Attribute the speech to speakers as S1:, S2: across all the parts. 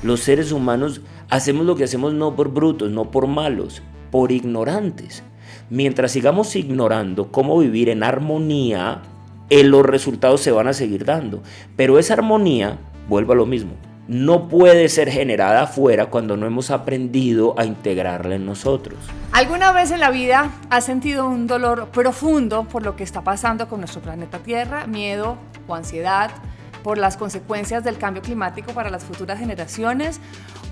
S1: Los seres humanos hacemos lo que hacemos no por brutos, no por malos, por ignorantes. Mientras sigamos ignorando cómo vivir en armonía, los resultados se van a seguir dando. Pero esa armonía, vuelvo a lo mismo, no puede ser generada afuera cuando no hemos aprendido a integrarla en nosotros.
S2: ¿Alguna vez en la vida has sentido un dolor profundo por lo que está pasando con nuestro planeta Tierra? ¿Miedo o ansiedad por las consecuencias del cambio climático para las futuras generaciones?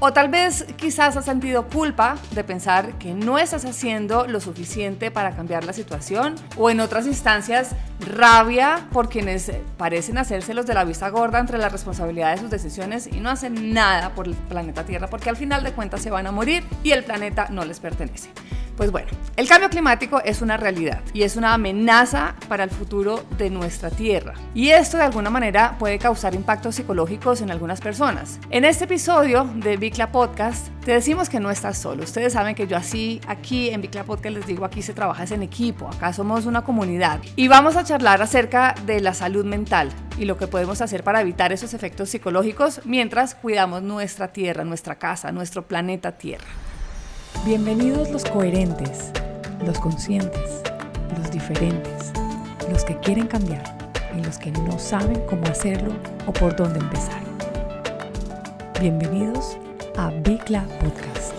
S2: O tal vez quizás has sentido culpa de pensar que no estás haciendo lo suficiente para cambiar la situación, o en otras instancias rabia por quienes parecen hacérselos de la vista gorda entre la responsabilidad de sus decisiones y no hacen nada por el planeta Tierra, porque al final de cuentas se van a morir y el planeta no les pertenece. Pues bueno, el cambio climático es una realidad y es una amenaza para el futuro de nuestra Tierra. Y esto de alguna manera puede causar impactos psicológicos en algunas personas. En este episodio de Bicla Podcast te decimos que no estás solo. Ustedes saben que yo así aquí en Bicla Podcast les digo, aquí se trabaja en equipo, acá somos una comunidad. Y vamos a charlar acerca de la salud mental y lo que podemos hacer para evitar esos efectos psicológicos mientras cuidamos nuestra Tierra, nuestra casa, nuestro planeta Tierra.
S3: Bienvenidos los coherentes, los conscientes, los diferentes, los que quieren cambiar y los que no saben cómo hacerlo o por dónde empezar. Bienvenidos a Bicla Podcast.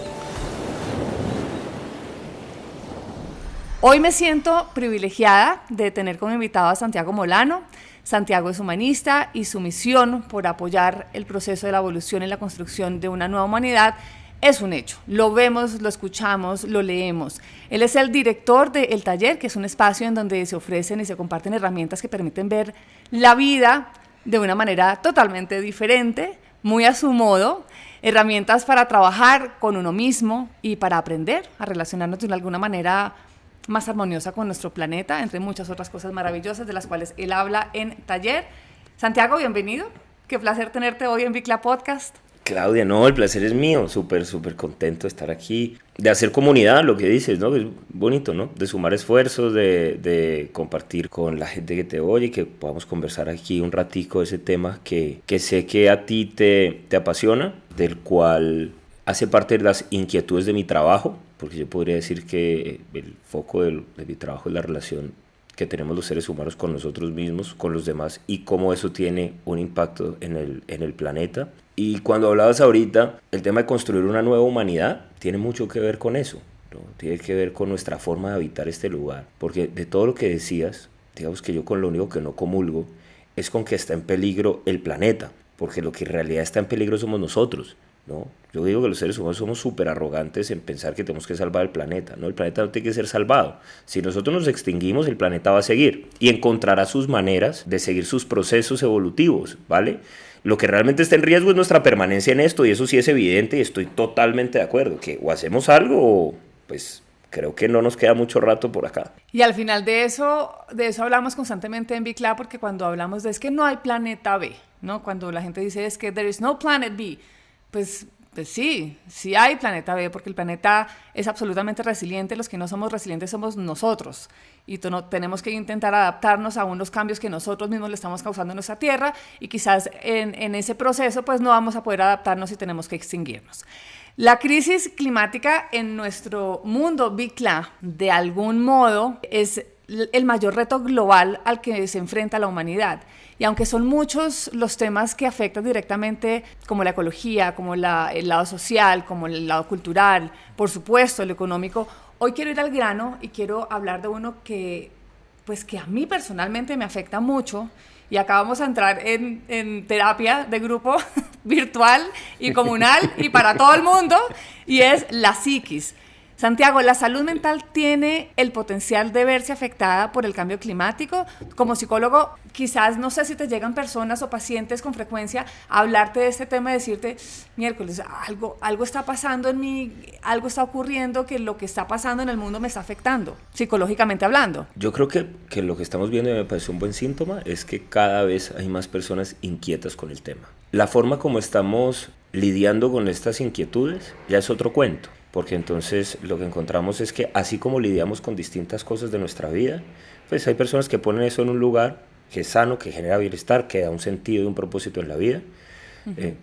S2: Hoy me siento privilegiada de tener como invitado a Santiago Molano. Santiago es humanista y su misión por apoyar el proceso de la evolución y la construcción de una nueva humanidad es un hecho. Lo vemos, lo escuchamos, lo leemos. Él es el director de El Taller, que es un espacio en donde se ofrecen y se comparten herramientas que permiten ver la vida de una manera totalmente diferente, muy a su modo, herramientas para trabajar con uno mismo y para aprender a relacionarnos de alguna manera más armoniosa con nuestro planeta, entre muchas otras cosas maravillosas de las cuales él habla en Taller. Santiago, bienvenido. Qué placer tenerte hoy en Bicla Podcast.
S1: Claudia, no, el placer es mío, súper contento de estar aquí, de hacer comunidad, lo que dices, ¿no? Es bonito, ¿no? De sumar esfuerzos, de compartir con la gente que te oye, que podamos conversar aquí un ratico de ese tema que sé que a ti te apasiona, del cual hace parte de las inquietudes de mi trabajo, porque yo podría decir que el foco de mi trabajo es la relación que tenemos los seres humanos con nosotros mismos, con los demás, y cómo eso tiene un impacto en el planeta. Y cuando hablabas ahorita, el tema de construir una nueva humanidad tiene mucho que ver con eso, ¿no? Tiene que ver con nuestra forma de habitar este lugar. Porque de todo lo que decías, digamos que yo con lo único que no comulgo es con que está en peligro el planeta, porque lo que en realidad está en peligro somos nosotros, ¿no? Yo digo que los seres humanos somos súper arrogantes en pensar que tenemos que salvar el planeta, ¿no? El planeta no tiene que ser salvado. Si nosotros nos extinguimos, el planeta va a seguir y encontrará sus maneras de seguir sus procesos evolutivos, ¿vale? Lo que realmente está en riesgo es nuestra permanencia en esto, y eso sí es evidente y estoy totalmente de acuerdo, que o hacemos algo o pues creo que no nos queda mucho rato por acá.
S2: Y al final de eso hablamos constantemente en Bicla, porque cuando hablamos de es que no hay planeta B, ¿no? Cuando la gente dice es que there is no planet B, pues sí hay planeta B, porque el planeta es absolutamente resiliente. Los que no somos resilientes somos nosotros, y tenemos que intentar adaptarnos a unos cambios que nosotros mismos le estamos causando a nuestra Tierra, y quizás en ese proceso pues no vamos a poder adaptarnos y tenemos que extinguirnos. La crisis climática en nuestro mundo Bicla, de algún modo, es el mayor reto global al que se enfrenta la humanidad. Y aunque son muchos los temas que afectan directamente, como la ecología, como el lado social, como el lado cultural, por supuesto el económico, hoy quiero ir al grano y quiero hablar de uno que a mí personalmente me afecta mucho. Y acá vamos a entrar en terapia de grupo virtual y comunal y para todo el mundo, y es la psiquis. Santiago, ¿la salud mental tiene el potencial de verse afectada por el cambio climático? Como psicólogo, quizás no sé si te llegan personas o pacientes con frecuencia a hablarte de este tema y decirte, miércoles, algo está pasando en mí, algo está ocurriendo, que lo que está pasando en el mundo me está afectando, psicológicamente hablando.
S1: Yo creo que lo que estamos viendo, y me parece un buen síntoma, es que cada vez hay más personas inquietas con el tema. La forma como estamos lidiando con estas inquietudes ya es otro cuento. Porque entonces lo que encontramos es que así como lidiamos con distintas cosas de nuestra vida, pues hay personas que ponen eso en un lugar que es sano, que genera bienestar, que da un sentido y un propósito en la vida.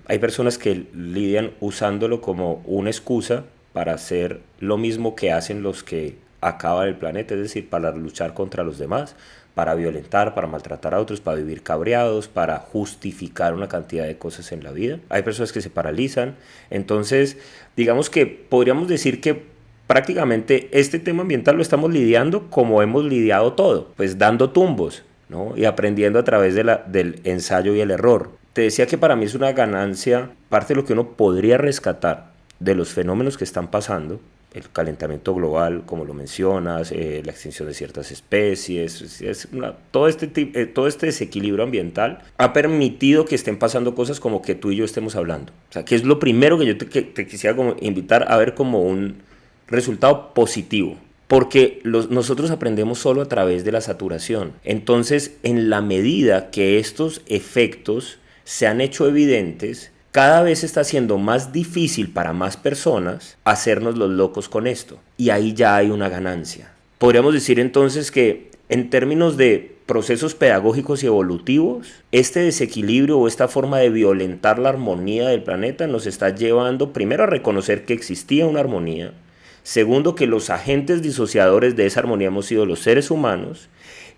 S1: Hay personas que lidian usándolo como una excusa para hacer lo mismo que hacen los que acaban el planeta, es decir, para luchar contra los demás, para violentar, para maltratar a otros, para vivir cabreados, para justificar una cantidad de cosas en la vida. Hay personas que se paralizan. Entonces, digamos que podríamos decir que prácticamente este tema ambiental lo estamos lidiando como hemos lidiado todo, pues dando tumbos, ¿no? Y aprendiendo a través del ensayo y el error. Te decía que para mí es una ganancia, parte de lo que uno podría rescatar de los fenómenos que están pasando, el calentamiento global, como lo mencionas, la extinción de ciertas especies, todo este desequilibrio ambiental ha permitido que estén pasando cosas como que tú y yo estemos hablando. O sea, que es lo primero que yo te quisiera como invitar a ver como un resultado positivo. Porque nosotros aprendemos solo a través de la saturación. Entonces, en la medida que estos efectos se han hecho evidentes, cada vez está siendo más difícil para más personas hacernos los locos con esto. Y ahí ya hay una ganancia. Podríamos decir entonces que en términos de procesos pedagógicos y evolutivos, este desequilibrio o esta forma de violentar la armonía del planeta nos está llevando primero a reconocer que existía una armonía. Segundo, que los agentes disociadores de esa armonía hemos sido los seres humanos.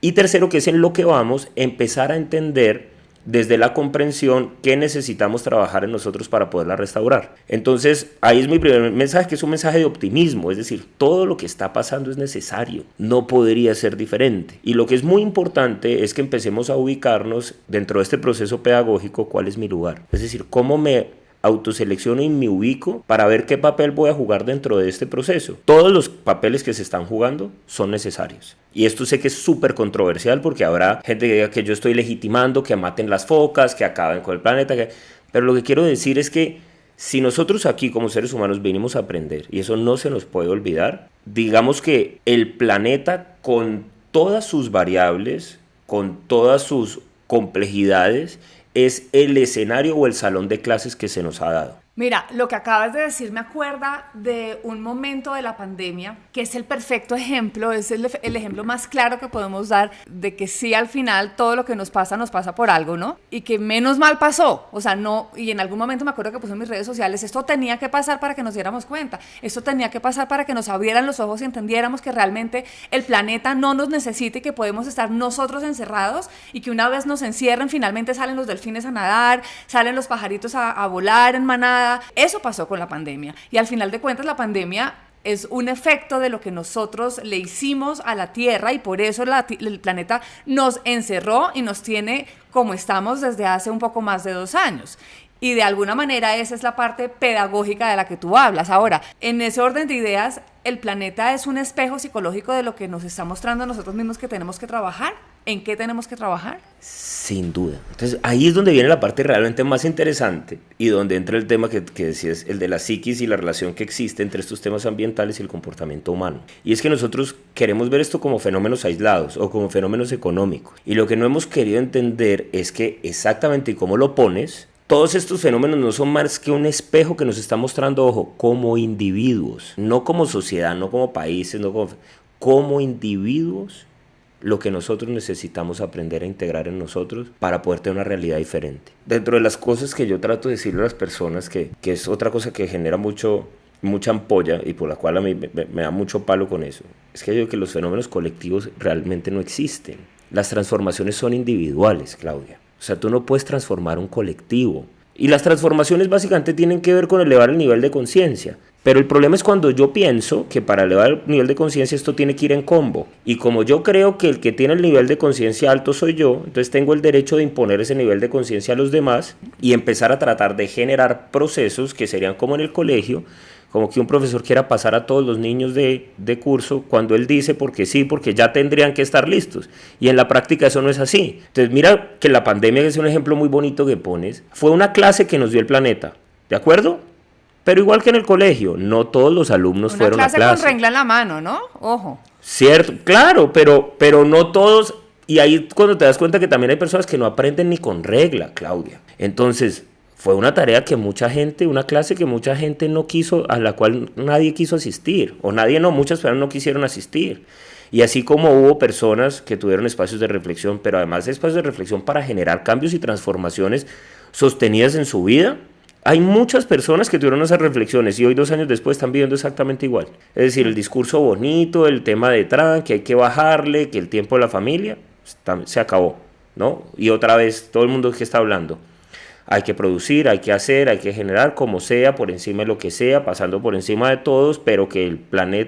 S1: Y tercero, que es en lo que vamos a empezar a entender desde la comprensión que necesitamos trabajar en nosotros para poderla restaurar. Entonces, ahí es mi primer mensaje, que es un mensaje de optimismo, es decir, todo lo que está pasando es necesario, no podría ser diferente. Y lo que es muy importante es que empecemos a ubicarnos dentro de este proceso pedagógico, cuál es mi lugar, es decir, cómo me autoselecciono y me ubico para ver qué papel voy a jugar dentro de este proceso. Todos los papeles que se están jugando son necesarios. Y esto sé que es súper controversial porque habrá gente que diga que yo estoy legitimando que maten las focas, que acaben con el planeta. Pero lo que quiero decir es que si nosotros aquí como seres humanos venimos a aprender, y eso no se nos puede olvidar, digamos que el planeta con todas sus variables, con todas sus complejidades, es el escenario o el salón de clases que se nos ha dado.
S2: Mira, lo que acabas de decir me acuerda de un momento de la pandemia que es el perfecto ejemplo, es el ejemplo más claro que podemos dar de que sí, al final todo lo que nos pasa por algo, ¿no? Y que menos mal pasó, o sea, no, y en algún momento me acuerdo que puse en mis redes sociales, esto tenía que pasar para que nos diéramos cuenta, esto tenía que pasar para que nos abrieran los ojos y entendiéramos que realmente el planeta no nos necesita y que podemos estar nosotros encerrados y que una vez nos encierren, finalmente salen los delfines a nadar, salen los pajaritos a volar en manada. Eso pasó con la pandemia y al final de cuentas la pandemia es un efecto de lo que nosotros le hicimos a la Tierra y por eso el planeta nos encerró y nos tiene como estamos desde hace un poco más de 2 años. Y de alguna manera esa es la parte pedagógica de la que tú hablas. Ahora, en ese orden de ideas, el planeta es un espejo psicológico de lo que nos está mostrando a nosotros mismos que tenemos que trabajar. ¿En qué tenemos que trabajar?
S1: Sin duda. Entonces ahí es donde viene la parte realmente más interesante y donde entra el tema que decías, el de la psiquis y la relación que existe entre estos temas ambientales y el comportamiento humano. Y es que nosotros queremos ver esto como fenómenos aislados o como fenómenos económicos. Y lo que no hemos querido entender es que exactamente como lo pones, todos estos fenómenos no son más que un espejo que nos está mostrando, ojo, como individuos, no como sociedad, no como países, no como individuos, lo que nosotros necesitamos aprender a integrar en nosotros para poder tener una realidad diferente. Dentro de las cosas que yo trato de decirle a las personas, que es otra cosa que genera mucha ampolla y por la cual a mí me da mucho palo con eso, es que yo digo que los fenómenos colectivos realmente no existen. Las transformaciones son individuales, Claudia. O sea, tú no puedes transformar un colectivo. Y las transformaciones básicamente tienen que ver con elevar el nivel de conciencia. Pero el problema es cuando yo pienso que para elevar el nivel de conciencia esto tiene que ir en combo. Y como yo creo que el que tiene el nivel de conciencia alto soy yo, entonces tengo el derecho de imponer ese nivel de conciencia a los demás y empezar a tratar de generar procesos que serían como en el colegio, como que un profesor quiera pasar a todos los niños de curso cuando él dice porque sí, porque ya tendrían que estar listos. Y en la práctica eso no es así. Entonces mira que la pandemia, que es un ejemplo muy bonito que pones, fue una clase que nos dio el planeta, ¿de acuerdo? Pero igual que en el colegio, no todos los alumnos fueron a clase.
S2: Una clase con regla en la mano, ¿no? Ojo.
S1: Cierto, claro, pero no todos. Y ahí cuando te das cuenta que también hay personas que no aprenden ni con regla, Claudia. Entonces, fue una tarea que mucha gente, una clase que mucha gente no quiso, a la cual nadie quiso asistir. O nadie no, muchas personas no quisieron asistir. Y así como hubo personas que tuvieron espacios de reflexión, pero además espacios de reflexión para generar cambios y transformaciones sostenidas en su vida, hay muchas personas que tuvieron esas reflexiones y hoy 2 años después están viviendo exactamente igual. Es decir, el discurso bonito, el tema de Trump, que hay que bajarle, que el tiempo de la familia, se acabó, ¿no? Y otra vez todo el mundo que está hablando. Hay que producir, hay que hacer, hay que generar como sea, por encima de lo que sea, pasando por encima de todos, pero que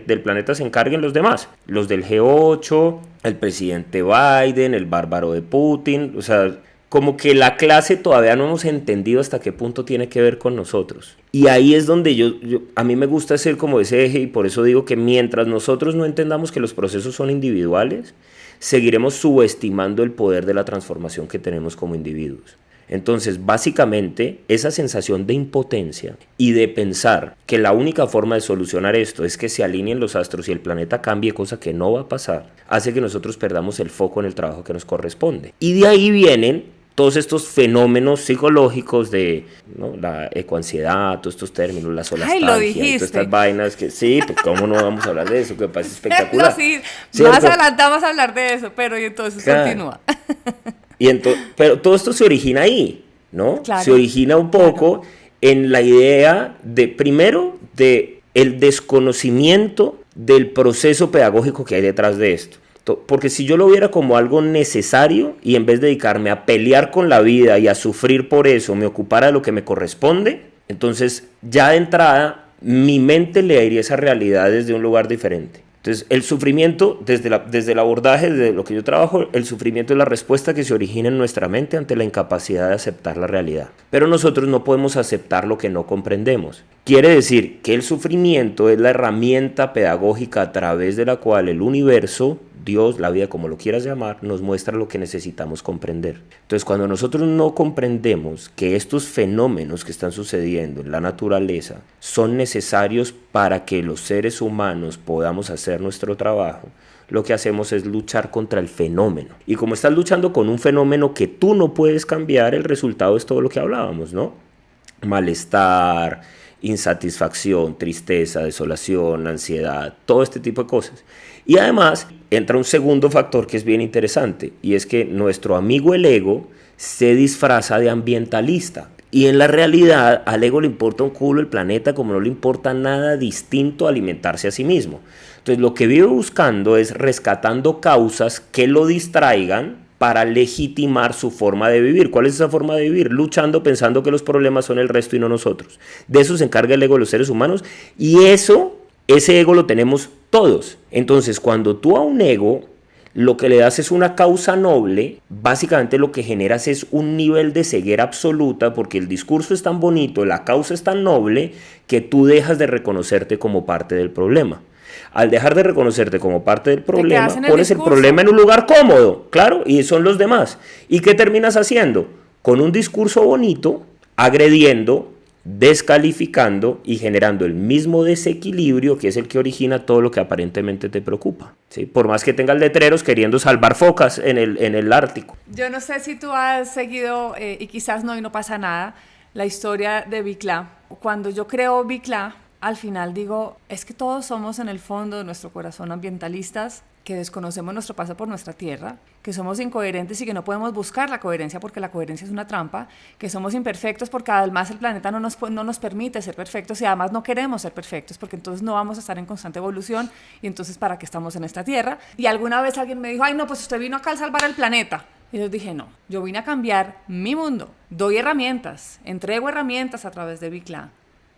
S1: del planeta se encarguen los demás. Los del G8, el presidente Biden, el bárbaro de Putin, o sea, como que la clase todavía no hemos entendido hasta qué punto tiene que ver con nosotros. Y ahí es donde a mí me gusta ser como ese eje, y por eso digo que mientras nosotros no entendamos que los procesos son individuales, seguiremos subestimando el poder de la transformación que tenemos como individuos. Entonces, básicamente, esa sensación de impotencia y de pensar que la única forma de solucionar esto es que se alineen los astros y el planeta cambie, cosa que no va a pasar, hace que nosotros perdamos el foco en el trabajo que nos corresponde. Y de ahí vienen todos estos fenómenos psicológicos de, ¿no?, la ecoansiedad, todos estos términos, la solastalgia, y todas estas vainas que sí, pues cómo no vamos a hablar de eso, que me parece espectacular.
S2: No, sí, más adelante vamos a hablar de eso, pero y entonces continúa.
S1: Pero todo esto se origina ahí, ¿no?
S2: Claro,
S1: se origina un poco en la idea de, primero, de el desconocimiento del proceso pedagógico que hay detrás de esto. Porque si yo lo viera como algo necesario y en vez de dedicarme a pelear con la vida y a sufrir por eso, me ocupara de lo que me corresponde, entonces ya de entrada mi mente leería esa realidad desde un lugar diferente. Entonces, el sufrimiento, desde el abordaje de lo que yo trabajo, el sufrimiento es la respuesta que se origina en nuestra mente ante la incapacidad de aceptar la realidad. Pero nosotros no podemos aceptar lo que no comprendemos. Quiere decir que el sufrimiento es la herramienta pedagógica a través de la cual el universo, Dios, la vida, como lo quieras llamar, nos muestra lo que necesitamos comprender. Entonces, cuando nosotros no comprendemos que estos fenómenos que están sucediendo en la naturaleza son necesarios para que los seres humanos podamos hacer nuestro trabajo, lo que hacemos es luchar contra el fenómeno. Y como estás luchando con un fenómeno que tú no puedes cambiar, el resultado es todo lo que hablábamos, ¿no? Malestar, insatisfacción, tristeza, desolación, ansiedad, todo este tipo de cosas. Y además entra un segundo factor que es bien interesante, y es que nuestro amigo el ego se disfraza de ambientalista. Y en la realidad al ego le importa un culo el planeta, como no le importa nada distinto a alimentarse a sí mismo. Entonces lo que vive buscando es rescatando causas que lo distraigan para legitimar su forma de vivir. ¿Cuál es esa forma de vivir? Luchando, pensando que los problemas son el resto y no nosotros. De eso se encarga el ego de los seres humanos, y ese ego lo tenemos todos. Entonces, cuando tú a un ego lo que le das es una causa noble, básicamente lo que generas es un nivel de ceguera absoluta, porque el discurso es tan bonito, la causa es tan noble, que tú dejas de reconocerte como parte del problema. Al dejar de reconocerte como parte del problema, pones el problema en un lugar cómodo, claro, y son los demás. ¿Y qué terminas haciendo? Con un discurso bonito, agrediendo, descalificando y generando el mismo desequilibrio que es el que origina todo lo que aparentemente te preocupa, ¿sí? Por más que tengas letreros queriendo salvar focas en el Ártico.
S2: Yo no sé si tú has seguido, y quizás no, y no pasa nada, la historia de Bicla. Cuando yo creo Bicla, al final digo, es que todos somos en el fondo de nuestro corazón ambientalistas, que desconocemos nuestro paso por nuestra tierra, que somos incoherentes y que no podemos buscar la coherencia porque la coherencia es una trampa, que somos imperfectos porque además el planeta no nos permite ser perfectos, y además no queremos ser perfectos porque entonces no vamos a estar en constante evolución, y entonces ¿para qué estamos en esta tierra? Y alguna vez alguien me dijo, ay no, pues usted vino acá a salvar el planeta. Y yo dije, no, yo vine a cambiar mi mundo, doy herramientas, entrego herramientas a través de Bicla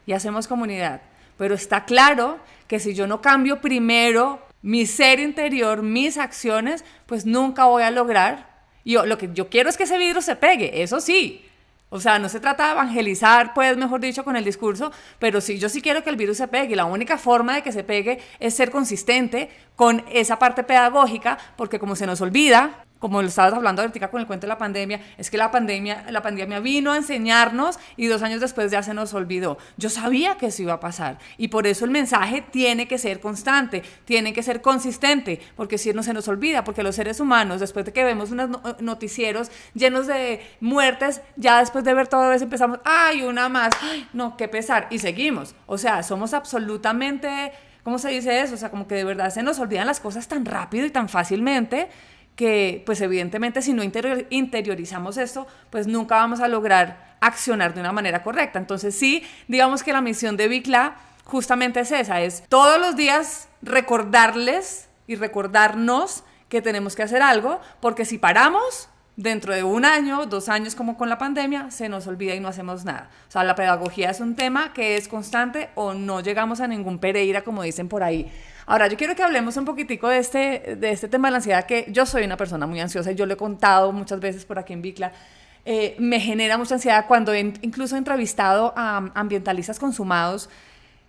S2: y hacemos comunidad. Pero está claro que si yo no cambio primero mi ser interior, mis acciones, pues nunca voy a lograr. Y lo que yo quiero es que ese vidrio se pegue, eso sí. O sea, no se trata de evangelizar, pues, mejor dicho, con el discurso, pero sí, yo sí quiero que el virus se pegue. Y la única forma de que se pegue es ser consistente con esa parte pedagógica, porque como se nos olvida, como lo estabas hablando ahorita con el cuento de la pandemia, es que la pandemia vino a enseñarnos y 2 años después ya se nos olvidó. Yo sabía que eso iba a pasar, y por eso el mensaje tiene que ser constante, tiene que ser consistente, porque si no se nos olvida, porque los seres humanos, después de que vemos unos noticieros llenos de muertes, ya después de ver todo eso empezamos, ay, una más, ay, no, qué pesar, y seguimos. O sea, somos absolutamente ¿cómo se dice eso? O sea, como que de verdad se nos olvidan las cosas tan rápido y tan fácilmente que, pues evidentemente, si no interiorizamos esto, pues nunca vamos a lograr accionar de una manera correcta. Entonces sí, digamos que la misión de Bicla justamente es esa, es todos los días recordarles y recordarnos que tenemos que hacer algo, porque si paramos, dentro de 1 año, 2 años, como con la pandemia, se nos olvida y no hacemos nada. O sea, la pedagogía es un tema que es constante o no llegamos a ningún Pereira, como dicen por ahí. Ahora, yo quiero que hablemos un poquitico de este tema de la ansiedad, que yo soy una persona muy ansiosa y yo lo he contado muchas veces por aquí en Bicla. Me genera mucha ansiedad cuando incluso he entrevistado a ambientalistas consumados,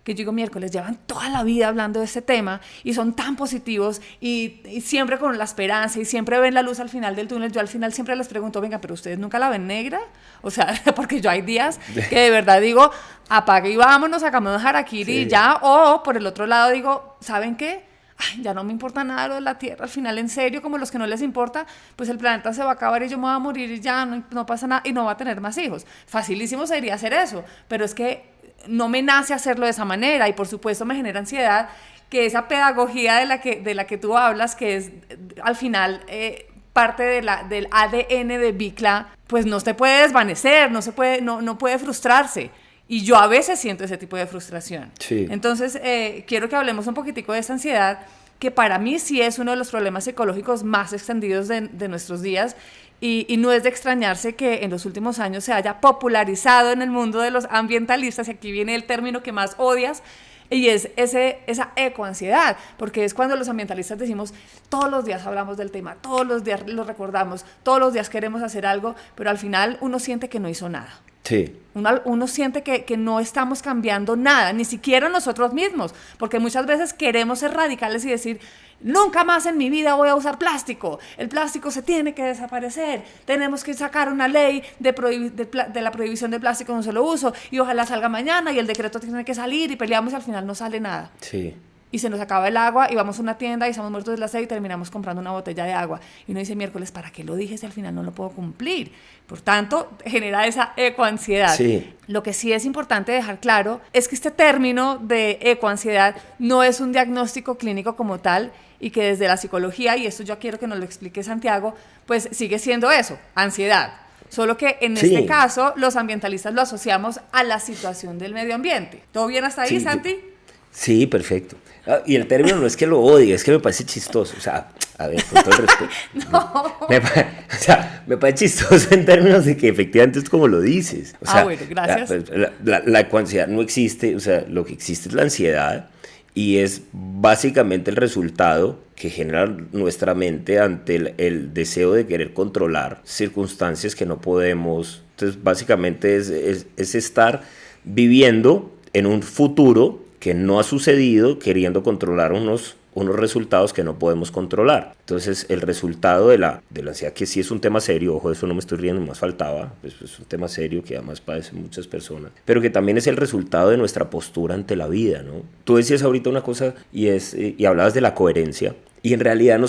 S2: que yo digo, miércoles, llevan toda la vida hablando de este tema y son tan positivos y siempre con la esperanza y siempre ven la luz al final del túnel. Yo al final siempre les pregunto, venga, ¿pero ustedes nunca la ven negra? O sea, porque yo hay días que de verdad digo, apague y vámonos, sacamos harakiri y ya. O por el otro lado digo, ¿saben qué? Ay, ya no me importa nada lo de la Tierra, al final en serio, como los que no les importa, pues el planeta se va a acabar y yo me voy a morir y ya no pasa nada y no va a tener más hijos. Facilísimo sería hacer eso, pero es que no me nace hacerlo de esa manera y por supuesto me genera ansiedad que esa pedagogía de la que tú hablas, que es al final parte del ADN de Bicla, pues no se puede desvanecer, no puede frustrarse. Y yo a veces siento ese tipo de frustración.
S1: Sí.
S2: Entonces, quiero que hablemos un poquitico de esta ansiedad, que para mí sí es uno de los problemas psicológicos más extendidos de nuestros días. Y no es de extrañarse que en los últimos años se haya popularizado en el mundo de los ambientalistas, y aquí viene el término que más odias, y es esa ecoansiedad, porque es cuando los ambientalistas decimos, todos los días hablamos del tema, todos los días lo recordamos, todos los días queremos hacer algo, pero al final uno siente que no hizo nada.
S1: Sí.
S2: Uno siente que no estamos cambiando nada, ni siquiera nosotros mismos, porque muchas veces queremos ser radicales y decir, nunca más en mi vida voy a usar plástico, el plástico se tiene que desaparecer, tenemos que sacar una ley de la prohibición del plástico de un solo uso y ojalá salga mañana y el decreto tiene que salir y peleamos y al final no sale nada.
S1: Sí.
S2: Y se nos acaba el agua y vamos a una tienda y estamos muertos de la sed y terminamos comprando una botella de agua. Y uno dice, miércoles, ¿para qué lo dije si al final no lo puedo cumplir? Por tanto, genera esa ecoansiedad.
S1: Sí.
S2: Lo que sí es importante dejar claro es que este término de ecoansiedad no es un diagnóstico clínico como tal y que desde la psicología, y esto yo quiero que nos lo explique Santiago, pues sigue siendo eso, ansiedad. Solo que en este caso los ambientalistas lo asociamos a la situación del medio ambiente. ¿Todo bien hasta ahí,
S1: Sí,
S2: Santi?
S1: Sí, perfecto. Y el término no es que lo odie, es que me parece chistoso. O sea, a ver, con todo el respeto.
S2: No.
S1: Me parece chistoso en términos de que efectivamente es como lo dices. O sea,
S2: bueno, gracias.
S1: La ecoansiedad no existe, o sea, lo que existe es la ansiedad y es básicamente el resultado que genera nuestra mente ante el deseo de querer controlar circunstancias que no podemos. Entonces, básicamente es estar viviendo en un futuro que no ha sucedido, queriendo controlar unos resultados que no podemos controlar. Entonces, el resultado de la ansiedad, que sí es un tema serio, ojo, eso no me estoy riendo, más faltaba, pues es un tema serio que además padecen muchas personas, pero que también es el resultado de nuestra postura ante la vida, ¿no? Tú decías ahorita una cosa y hablabas de la coherencia, y en realidad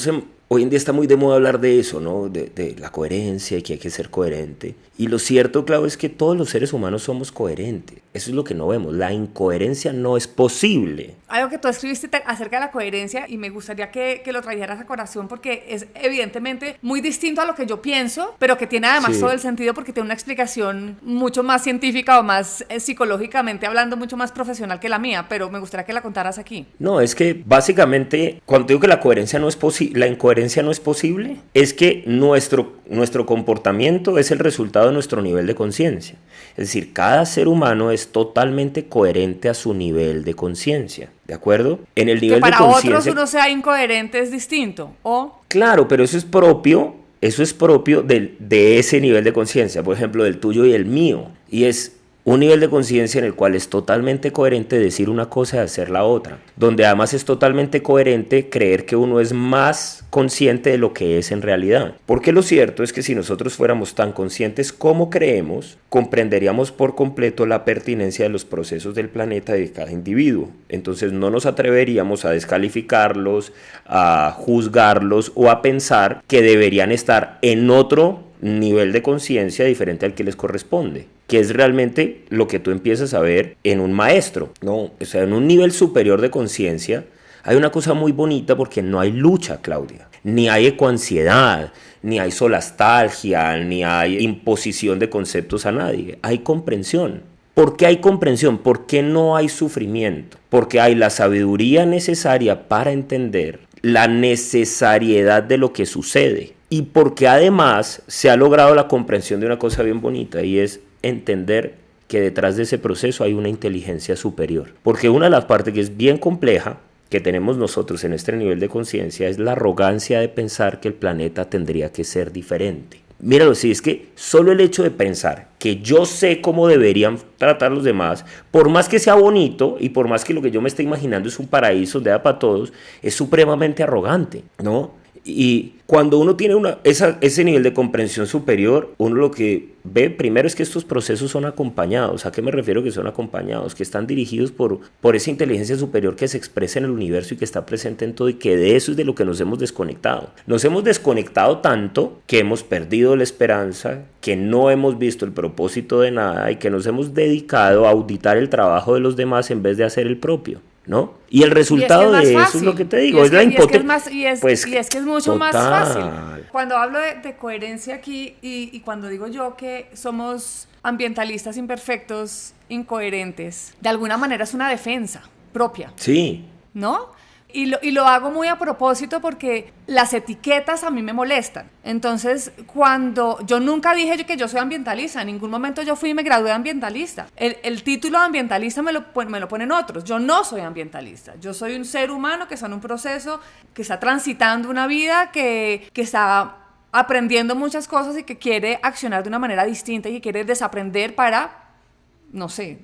S1: hoy en día está muy de moda hablar de eso, ¿no? De la coherencia y que hay que ser coherente. Y lo cierto, claro, es que todos los seres humanos somos coherentes. Eso es lo que no vemos. La incoherencia no es posible.
S2: Algo que tú escribiste acerca de la coherencia y me gustaría que lo trajeras a corazón porque es evidentemente muy distinto a lo que yo pienso, pero que tiene además todo el sentido porque tiene una explicación mucho más científica o más psicológicamente hablando, mucho más profesional que la mía, pero me gustaría que la contaras aquí.
S1: No, es que básicamente cuando digo que la incoherencia no es posible, es que nuestro comportamiento es el resultado de nuestro nivel de conciencia. Es decir, cada ser humano es totalmente coherente a su nivel de conciencia, ¿de acuerdo? En el nivel de conciencia.
S2: Que para otros uno sea incoherente es distinto, ¿o?
S1: Claro, pero eso es propio de ese nivel de conciencia, por ejemplo, del tuyo y el mío. Y es un nivel de conciencia en el cual es totalmente coherente decir una cosa y hacer la otra, donde además es totalmente coherente creer que uno es más consciente de lo que es en realidad. Porque lo cierto es que si nosotros fuéramos tan conscientes como creemos, comprenderíamos por completo la pertinencia de los procesos del planeta y de cada individuo. Entonces no nos atreveríamos a descalificarlos, a juzgarlos o a pensar que deberían estar en otro nivel de conciencia diferente al que les corresponde, que es realmente lo que tú empiezas a ver en un maestro, ¿no? O sea, en un nivel superior de conciencia hay una cosa muy bonita porque no hay lucha, Claudia, ni hay ecoansiedad, ni hay solastalgia, ni hay imposición de conceptos a nadie, hay comprensión. ¿Por qué hay comprensión? ¿Por qué no hay sufrimiento? Porque hay la sabiduría necesaria para entender la necesariedad de lo que sucede. Y porque además se ha logrado la comprensión de una cosa bien bonita, y es entender que detrás de ese proceso hay una inteligencia superior. Porque una de las partes que es bien compleja que tenemos nosotros en este nivel de conciencia es la arrogancia de pensar que el planeta tendría que ser diferente. Míralo, si es que solo el hecho de pensar que yo sé cómo deberían tratar los demás, por más que sea bonito y por más que lo que yo me esté imaginando es un paraíso donde da para todos, es supremamente arrogante, ¿no? Y cuando uno tiene ese nivel de comprensión superior, uno lo que ve primero es que estos procesos son acompañados. ¿A qué me refiero que son acompañados? Que están dirigidos por esa inteligencia superior que se expresa en el universo y que está presente en todo, y que de eso es de lo que nos hemos desconectado. Nos hemos desconectado tanto que hemos perdido la esperanza, que no hemos visto el propósito de nada y que nos hemos dedicado a auditar el trabajo de los demás en vez de hacer el propio, ¿no? Y el resultado de eso es lo que te digo, es la impotencia.
S2: Y es que es mucho más fácil. Cuando hablo de coherencia aquí y cuando digo yo que somos ambientalistas imperfectos, incoherentes, de alguna manera es una defensa propia.
S1: Sí.
S2: ¿No? Y lo hago muy a propósito porque las etiquetas a mí me molestan. Entonces, cuando yo nunca dije que yo soy ambientalista, en ningún momento yo fui y me gradué de ambientalista. El título de ambientalista me lo ponen otros. Yo no soy ambientalista. Yo soy un ser humano que está en un proceso, que está transitando una vida, que está aprendiendo muchas cosas y que quiere accionar de una manera distinta y que quiere desaprender para, no sé,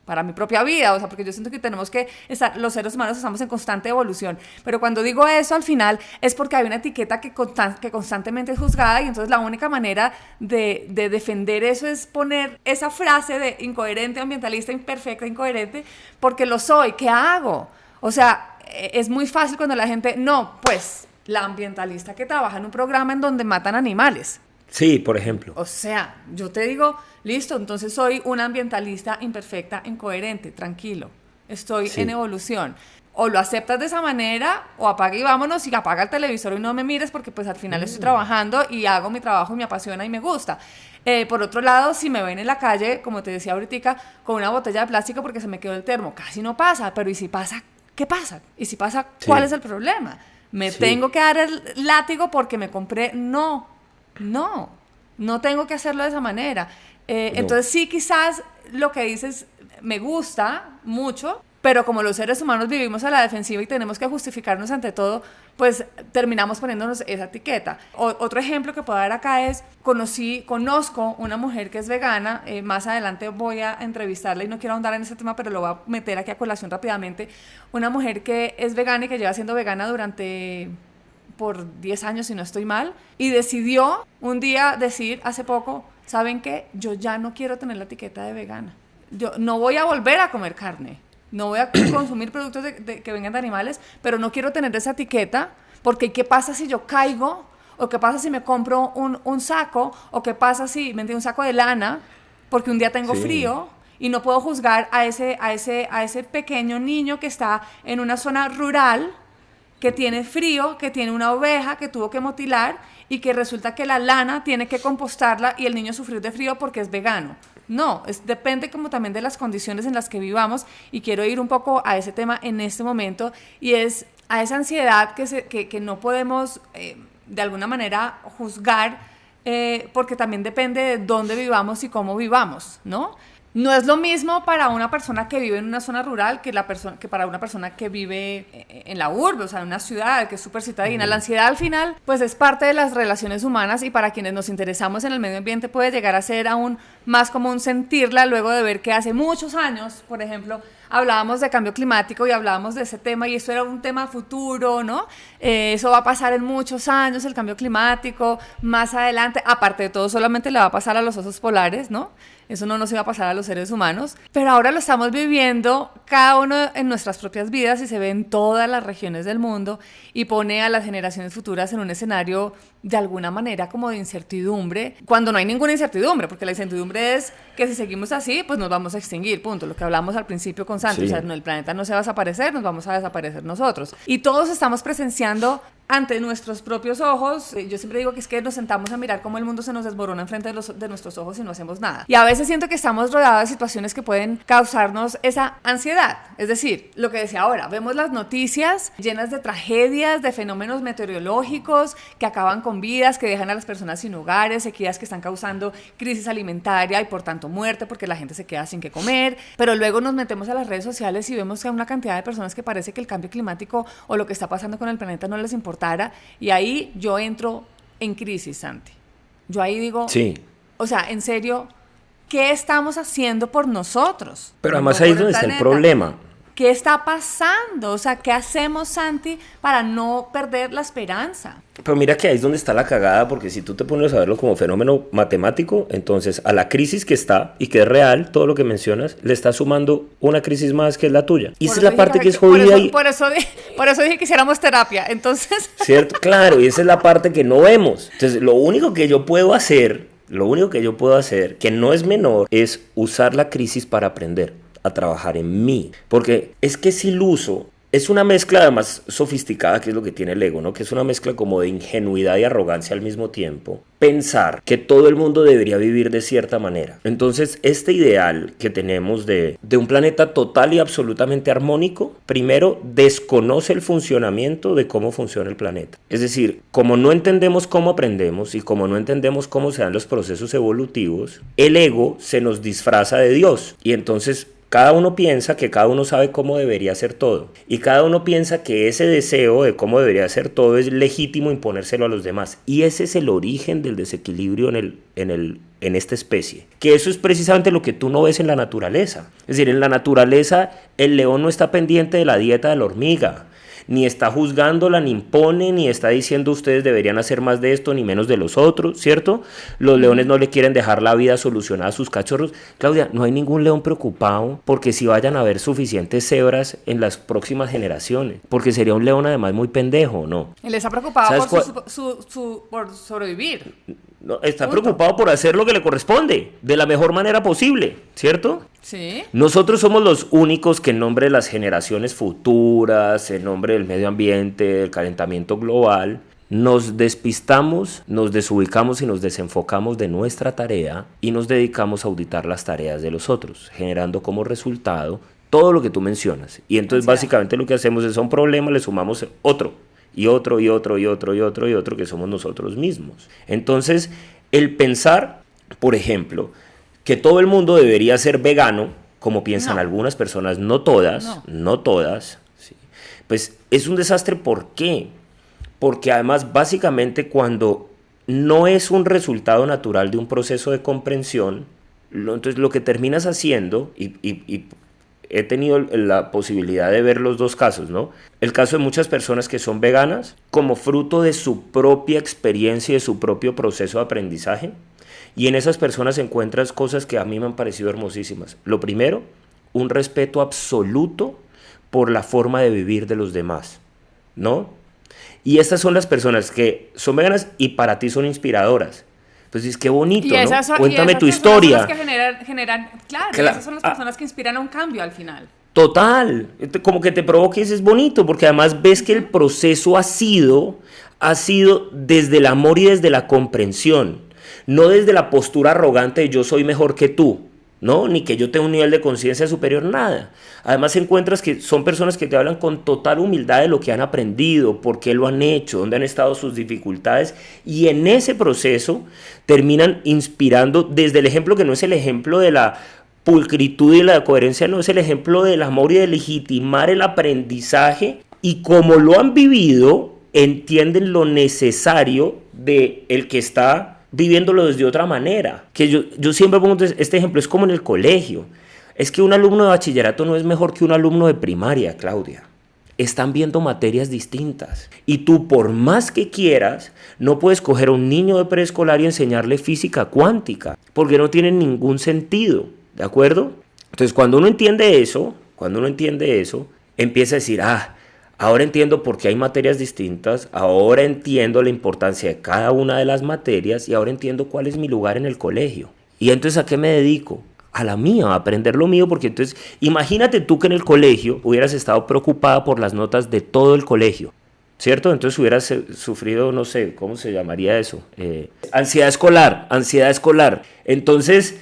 S2: para mi propia vida, o sea, porque yo siento que tenemos que estar, los seres humanos estamos en constante evolución, pero cuando digo eso al final es porque hay una etiqueta que constantemente es juzgada, y entonces la única manera de defender eso es poner esa frase de incoherente, ambientalista, imperfecta, incoherente, porque lo soy. ¿Qué hago? O sea, es muy fácil cuando la gente, no, pues, la ambientalista que trabaja en un programa en donde matan animales.
S1: Sí, por ejemplo.
S2: O sea, yo te digo, listo, entonces soy una ambientalista imperfecta, incoherente, tranquilo, estoy en evolución. O lo aceptas de esa manera, o apaga y vámonos, y apaga el televisor y no me mires, porque pues al final estoy trabajando y hago mi trabajo y me apasiona y me gusta. Por otro lado, si me ven en la calle, como te decía ahorita, con una botella de plástico porque se me quedó el termo, casi no pasa, pero ¿y si pasa? ¿Qué pasa? ¿Y si pasa? ¿Cuál es el problema? ¿Me tengo que dar el látigo porque me compré? No tengo que hacerlo de esa manera. Entonces sí, quizás lo que dices me gusta mucho, pero como los seres humanos vivimos a la defensiva y tenemos que justificarnos ante todo, pues terminamos poniéndonos esa etiqueta. Otro ejemplo que puedo dar acá es, conozco una mujer que es vegana, más adelante voy a entrevistarla y no quiero ahondar en ese tema, pero lo voy a meter aquí a colación rápidamente. Una mujer que es vegana y que lleva siendo vegana por 10 años, si no estoy mal, y decidió un día decir hace poco, ¿saben qué? Yo ya no quiero tener la etiqueta de vegana. Yo no voy a volver a comer carne, no voy a consumir productos que vengan de animales, pero no quiero tener esa etiqueta, porque ¿qué pasa si yo caigo? ¿O qué pasa si me compro un saco? ¿O qué pasa si me entiendo un saco de lana? Porque un día tengo frío y no puedo juzgar a ese pequeño niño que está en una zona rural, que tiene frío, que tiene una oveja que tuvo que mutilar y que resulta que la lana tiene que compostarla y el niño sufrir de frío porque es vegano. No, depende como también de las condiciones en las que vivamos, y quiero ir un poco a ese tema en este momento, y es a esa ansiedad que no podemos de alguna manera juzgar, porque también depende de dónde vivamos y cómo vivamos, ¿no? No es lo mismo para una persona que vive en una zona rural que para una persona que vive en la urbe, o sea, en una ciudad que es súper citadina. La ansiedad al final, pues es parte de las relaciones humanas, y para quienes nos interesamos en el medio ambiente puede llegar a ser aún más común sentirla luego de ver que hace muchos años, por ejemplo, hablábamos de cambio climático y hablábamos de ese tema y eso era un tema futuro, ¿no? Eso va a pasar en muchos años, el cambio climático, más adelante, aparte de todo, solamente le va a pasar a los osos polares, ¿no? Eso no nos iba a pasar a los seres humanos, pero ahora lo estamos viviendo cada uno en nuestras propias vidas y se ve en todas las regiones del mundo y pone a las generaciones futuras en un escenario de alguna manera como de incertidumbre, cuando no hay ninguna incertidumbre, porque la incertidumbre es que si seguimos así, pues nos vamos a extinguir, punto, lo que hablamos al principio con Santi, o sea, no, el planeta no se va a desaparecer, nos vamos a desaparecer nosotros. Y todos estamos presenciando ante nuestros propios ojos, yo siempre digo que es que nos sentamos a mirar cómo el mundo se nos desmorona enfrente de nuestros ojos y no hacemos nada. Y a veces siento que estamos rodeados de situaciones que pueden causarnos esa ansiedad. Es decir, lo que decía ahora, vemos las noticias llenas de tragedias, de fenómenos meteorológicos que acaban con vidas, que dejan a las personas sin hogares, sequías que están causando crisis alimentaria y por tanto muerte porque la gente se queda sin qué comer. Pero luego nos metemos a las redes sociales y vemos que hay una cantidad de personas que parece que el cambio climático o lo que está pasando con el planeta no les importa. Y ahí yo entro en crisis, Santi. Yo ahí digo,
S1: sí.
S2: O sea, en serio, ¿qué estamos haciendo por nosotros?
S1: Pero además ahí es donde está el problema.
S2: ¿Qué está pasando? O sea, ¿qué hacemos, Santi, para no perder la esperanza?
S1: Pero mira que ahí es donde está la cagada, porque si tú te pones a verlo como fenómeno matemático, entonces a la crisis que está y que es real, todo lo que mencionas, le está sumando una crisis más que es la tuya. Y esa es la parte que es jodida.
S2: Por eso dije que hiciéramos terapia, entonces...
S1: ¿Cierto? Claro, y esa es la parte que no vemos. Entonces, lo único que yo puedo hacer, que no es menor, es usar la crisis para aprender a trabajar en mí, porque es que es iluso, es una mezcla además sofisticada, que es lo que tiene el ego, ¿no? Que es una mezcla como de ingenuidad y arrogancia al mismo tiempo, pensar que todo el mundo debería vivir de cierta manera. Entonces, este ideal que tenemos de un planeta total y absolutamente armónico, primero desconoce el funcionamiento de cómo funciona el planeta. Es decir, como no entendemos cómo aprendemos y como no entendemos cómo se dan los procesos evolutivos, el ego se nos disfraza de Dios y entonces cada uno piensa que cada uno sabe cómo debería ser todo y cada uno piensa que ese deseo de cómo debería ser todo es legítimo imponérselo a los demás, y ese es el origen del desequilibrio en esta especie, que eso es precisamente lo que tú no ves en la naturaleza. Es decir, en la naturaleza el león no está pendiente de la dieta de la hormiga, ni está juzgándola, ni impone, ni está diciendo ustedes deberían hacer más de esto, ni menos de los otros, ¿cierto? Los leones no le quieren dejar la vida solucionada a sus cachorros. Claudia, no hay ningún león preocupado porque si vayan a haber suficientes cebras en las próximas generaciones, porque sería un león además muy pendejo, ¿no?
S2: Él está preocupado por sobrevivir.
S1: No, está preocupado por hacer lo que le corresponde, de la mejor manera posible, ¿cierto?
S2: Sí.
S1: Nosotros somos los únicos que en nombre de las generaciones futuras, en nombre del medio ambiente, del calentamiento global, nos despistamos, nos desubicamos y nos desenfocamos de nuestra tarea y nos dedicamos a auditar las tareas de los otros, generando como resultado todo lo que tú mencionas. Y entonces básicamente lo que hacemos es a un problema le sumamos otro, y otro, y otro, y otro, y otro, y otro, que somos nosotros mismos. Entonces, el pensar, por ejemplo, que todo el mundo debería ser vegano, como piensan algunas personas, no todas, ¿sí? Pues es un desastre. ¿Por qué? Porque además, básicamente, cuando no es un resultado natural de un proceso de comprensión, entonces lo que terminas haciendo, y he tenido la posibilidad de ver los dos casos, ¿no? El caso de muchas personas que son veganas como fruto de su propia experiencia y de su propio proceso de aprendizaje. Y en esas personas encuentras cosas que a mí me han parecido hermosísimas. Lo primero, un respeto absoluto por la forma de vivir de los demás, ¿no? Y estas son las personas que son veganas y para ti son inspiradoras. Entonces, qué bonito, ¿no? Cuéntame tu historia.
S2: Son las que generan, claro, esas son las personas que inspiran a un cambio al final.
S1: Total, como que te provoca y es bonito, porque además ves que el proceso ha sido desde el amor y desde la comprensión. No desde la postura arrogante de yo soy mejor que tú, ¿no? Ni que yo tenga un nivel de conciencia superior, nada. Además encuentras que son personas que te hablan con total humildad de lo que han aprendido, por qué lo han hecho, dónde han estado sus dificultades, y en ese proceso terminan inspirando desde el ejemplo que no es el ejemplo de la pulcritud y la coherencia, no es el ejemplo del amor y de legitimar el aprendizaje, y como lo han vivido, entienden lo necesario de el que está viviéndolo desde otra manera. Que yo siempre pongo este ejemplo, es como en el colegio. Es que un alumno de bachillerato no es mejor que un alumno de primaria, Claudia. Están viendo materias distintas. Y tú, por más que quieras, no puedes coger a un niño de preescolar y enseñarle física cuántica, porque no tiene ningún sentido, ¿de acuerdo? Entonces, cuando uno entiende eso, empieza a decir, ahora entiendo por qué hay materias distintas, ahora entiendo la importancia de cada una de las materias y ahora entiendo cuál es mi lugar en el colegio. Y entonces, ¿a qué me dedico? A la mía, a aprender lo mío, porque entonces, imagínate tú que en el colegio hubieras estado preocupada por las notas de todo el colegio, ¿cierto? Entonces hubieras sufrido, no sé, ¿cómo se llamaría eso? Ansiedad escolar. Entonces,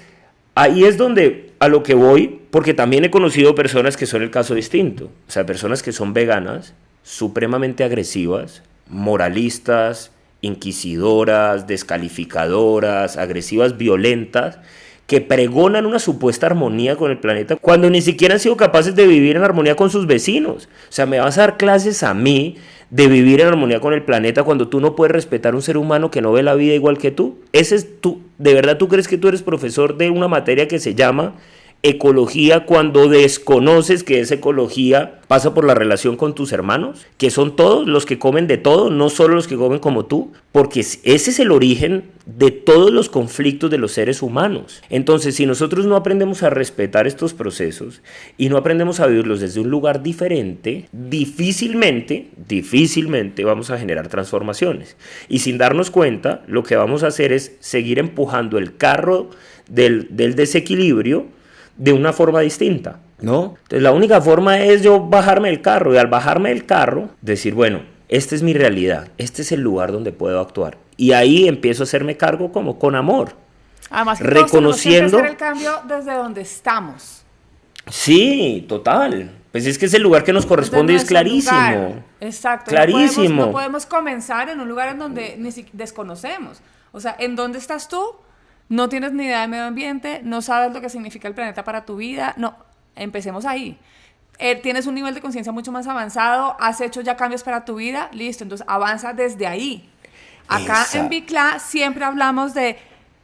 S1: ahí es donde a lo que voy, porque también he conocido personas que son el caso distinto, o sea, personas que son veganas, supremamente agresivas, moralistas, inquisidoras, descalificadoras, agresivas, violentas, que pregonan una supuesta armonía con el planeta cuando ni siquiera han sido capaces de vivir en armonía con sus vecinos. O sea, me vas a dar clases a mí de vivir en armonía con el planeta cuando tú no puedes respetar a un ser humano que no ve la vida igual que tú. Ese es tú. ¿De verdad tú crees que tú eres profesor de una materia que se llama ecología cuando desconoces que esa ecología pasa por la relación con tus hermanos? Que son todos los que comen de todo, no solo los que comen como tú, porque ese es el origen de todos los conflictos de los seres humanos. Entonces, si nosotros no aprendemos a respetar estos procesos y no aprendemos a vivirlos desde un lugar diferente, difícilmente vamos a generar transformaciones. Y sin darnos cuenta, lo que vamos a hacer es seguir empujando el carro del desequilibrio de una forma distinta, ¿no? Entonces la única forma es yo bajarme del carro, y al bajarme del carro decir, bueno, esta es mi realidad, este es el lugar donde puedo actuar, y ahí empiezo a hacerme cargo como con amor,
S2: además que
S1: reconociendo
S2: hacer el cambio desde donde estamos.
S1: Sí, total, pues es que es el lugar que nos corresponde y es clarísimo.
S2: Lugar. Exacto.
S1: Clarísimo.
S2: No podemos comenzar en un lugar en donde ni siquiera desconocemos. O sea, ¿en dónde estás tú? No tienes ni idea de medio ambiente, no sabes lo que significa el planeta para tu vida. No, empecemos ahí. Tienes un nivel de conciencia mucho más avanzado, has hecho ya cambios para tu vida, listo, entonces avanza desde ahí. Acá en Bicla siempre hablamos de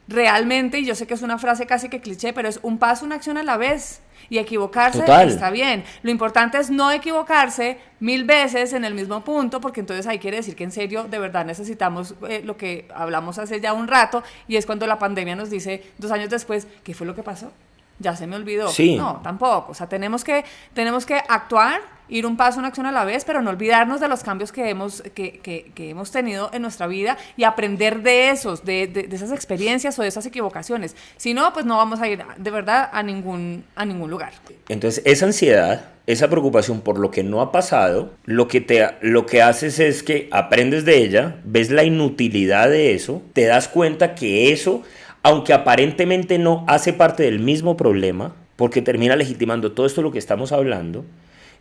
S2: realmente, y yo sé que es una frase casi que cliché, pero es un paso, una acción a la vez. Y equivocarse está bien. Lo importante es no equivocarse 1000 veces en el mismo punto, porque entonces ahí quiere decir que en serio, de verdad necesitamos lo que hablamos hace ya un rato, y es cuando la pandemia nos dice 2 años después, ¿qué fue lo que pasó? Ya se me olvidó.
S1: Sí.
S2: No, tampoco. O sea, tenemos que actuar, ir un paso, una acción a la vez, pero no olvidarnos de los cambios que hemos tenido en nuestra vida y aprender de esos, de esas experiencias o de esas equivocaciones. Si no, pues no vamos a ir de verdad a ningún lugar.
S1: Entonces, esa ansiedad, esa preocupación por lo que no ha pasado, lo que haces es que aprendes de ella, ves la inutilidad de eso, te das cuenta que eso, aunque aparentemente no hace parte del mismo problema, porque termina legitimando todo esto de lo que estamos hablando,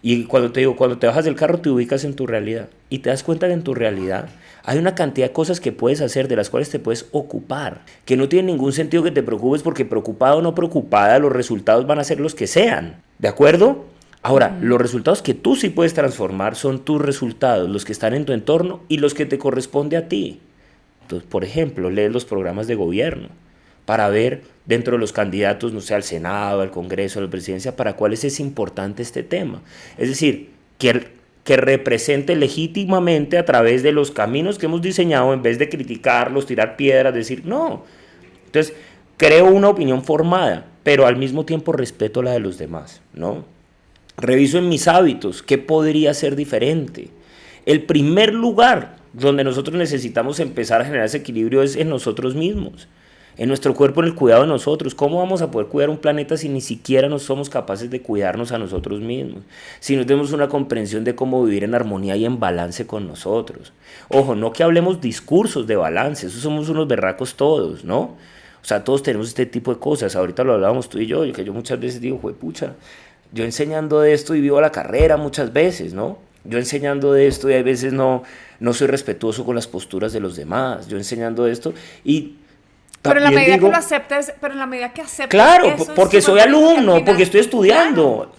S1: y cuando te bajas del carro te ubicas en tu realidad, y te das cuenta que en tu realidad hay una cantidad de cosas que puedes hacer, de las cuales te puedes ocupar, que no tiene ningún sentido que te preocupes, porque preocupada o no preocupada, los resultados van a ser los que sean, ¿de acuerdo? Ahora, los resultados que tú sí puedes transformar son tus resultados, los que están en tu entorno y los que te corresponde a ti. Entonces, por ejemplo, lees los programas de gobierno para ver dentro de los candidatos, no sé, al Senado, al Congreso, a la presidencia, para cuáles es importante este tema. Es decir, que represente legítimamente a través de los caminos que hemos diseñado, en vez de criticarlos, tirar piedras, decir no. Entonces, creo una opinión formada, pero al mismo tiempo respeto la de los demás, ¿no? Reviso en mis hábitos, ¿qué podría ser diferente? El primer lugar donde nosotros necesitamos empezar a generar ese equilibrio es en nosotros mismos, en nuestro cuerpo, en el cuidado de nosotros. ¿Cómo vamos a poder cuidar un planeta si ni siquiera nos somos capaces de cuidarnos a nosotros mismos? Si no tenemos una comprensión de cómo vivir en armonía y en balance con nosotros. Ojo, no que hablemos discursos de balance, eso somos unos berracos todos, ¿no? O sea, todos tenemos este tipo de cosas. Ahorita lo hablábamos tú y yo, que yo muchas veces digo, juepucha, yo enseñando de esto y vivo la carrera muchas veces, ¿no? Yo enseñando de esto y a veces no soy respetuoso con las posturas de los demás. Yo enseñando de esto y...
S2: Pero en la medida que lo aceptes,
S1: claro,
S2: eso
S1: porque soy alumno,
S2: final,
S1: porque estoy estudiando.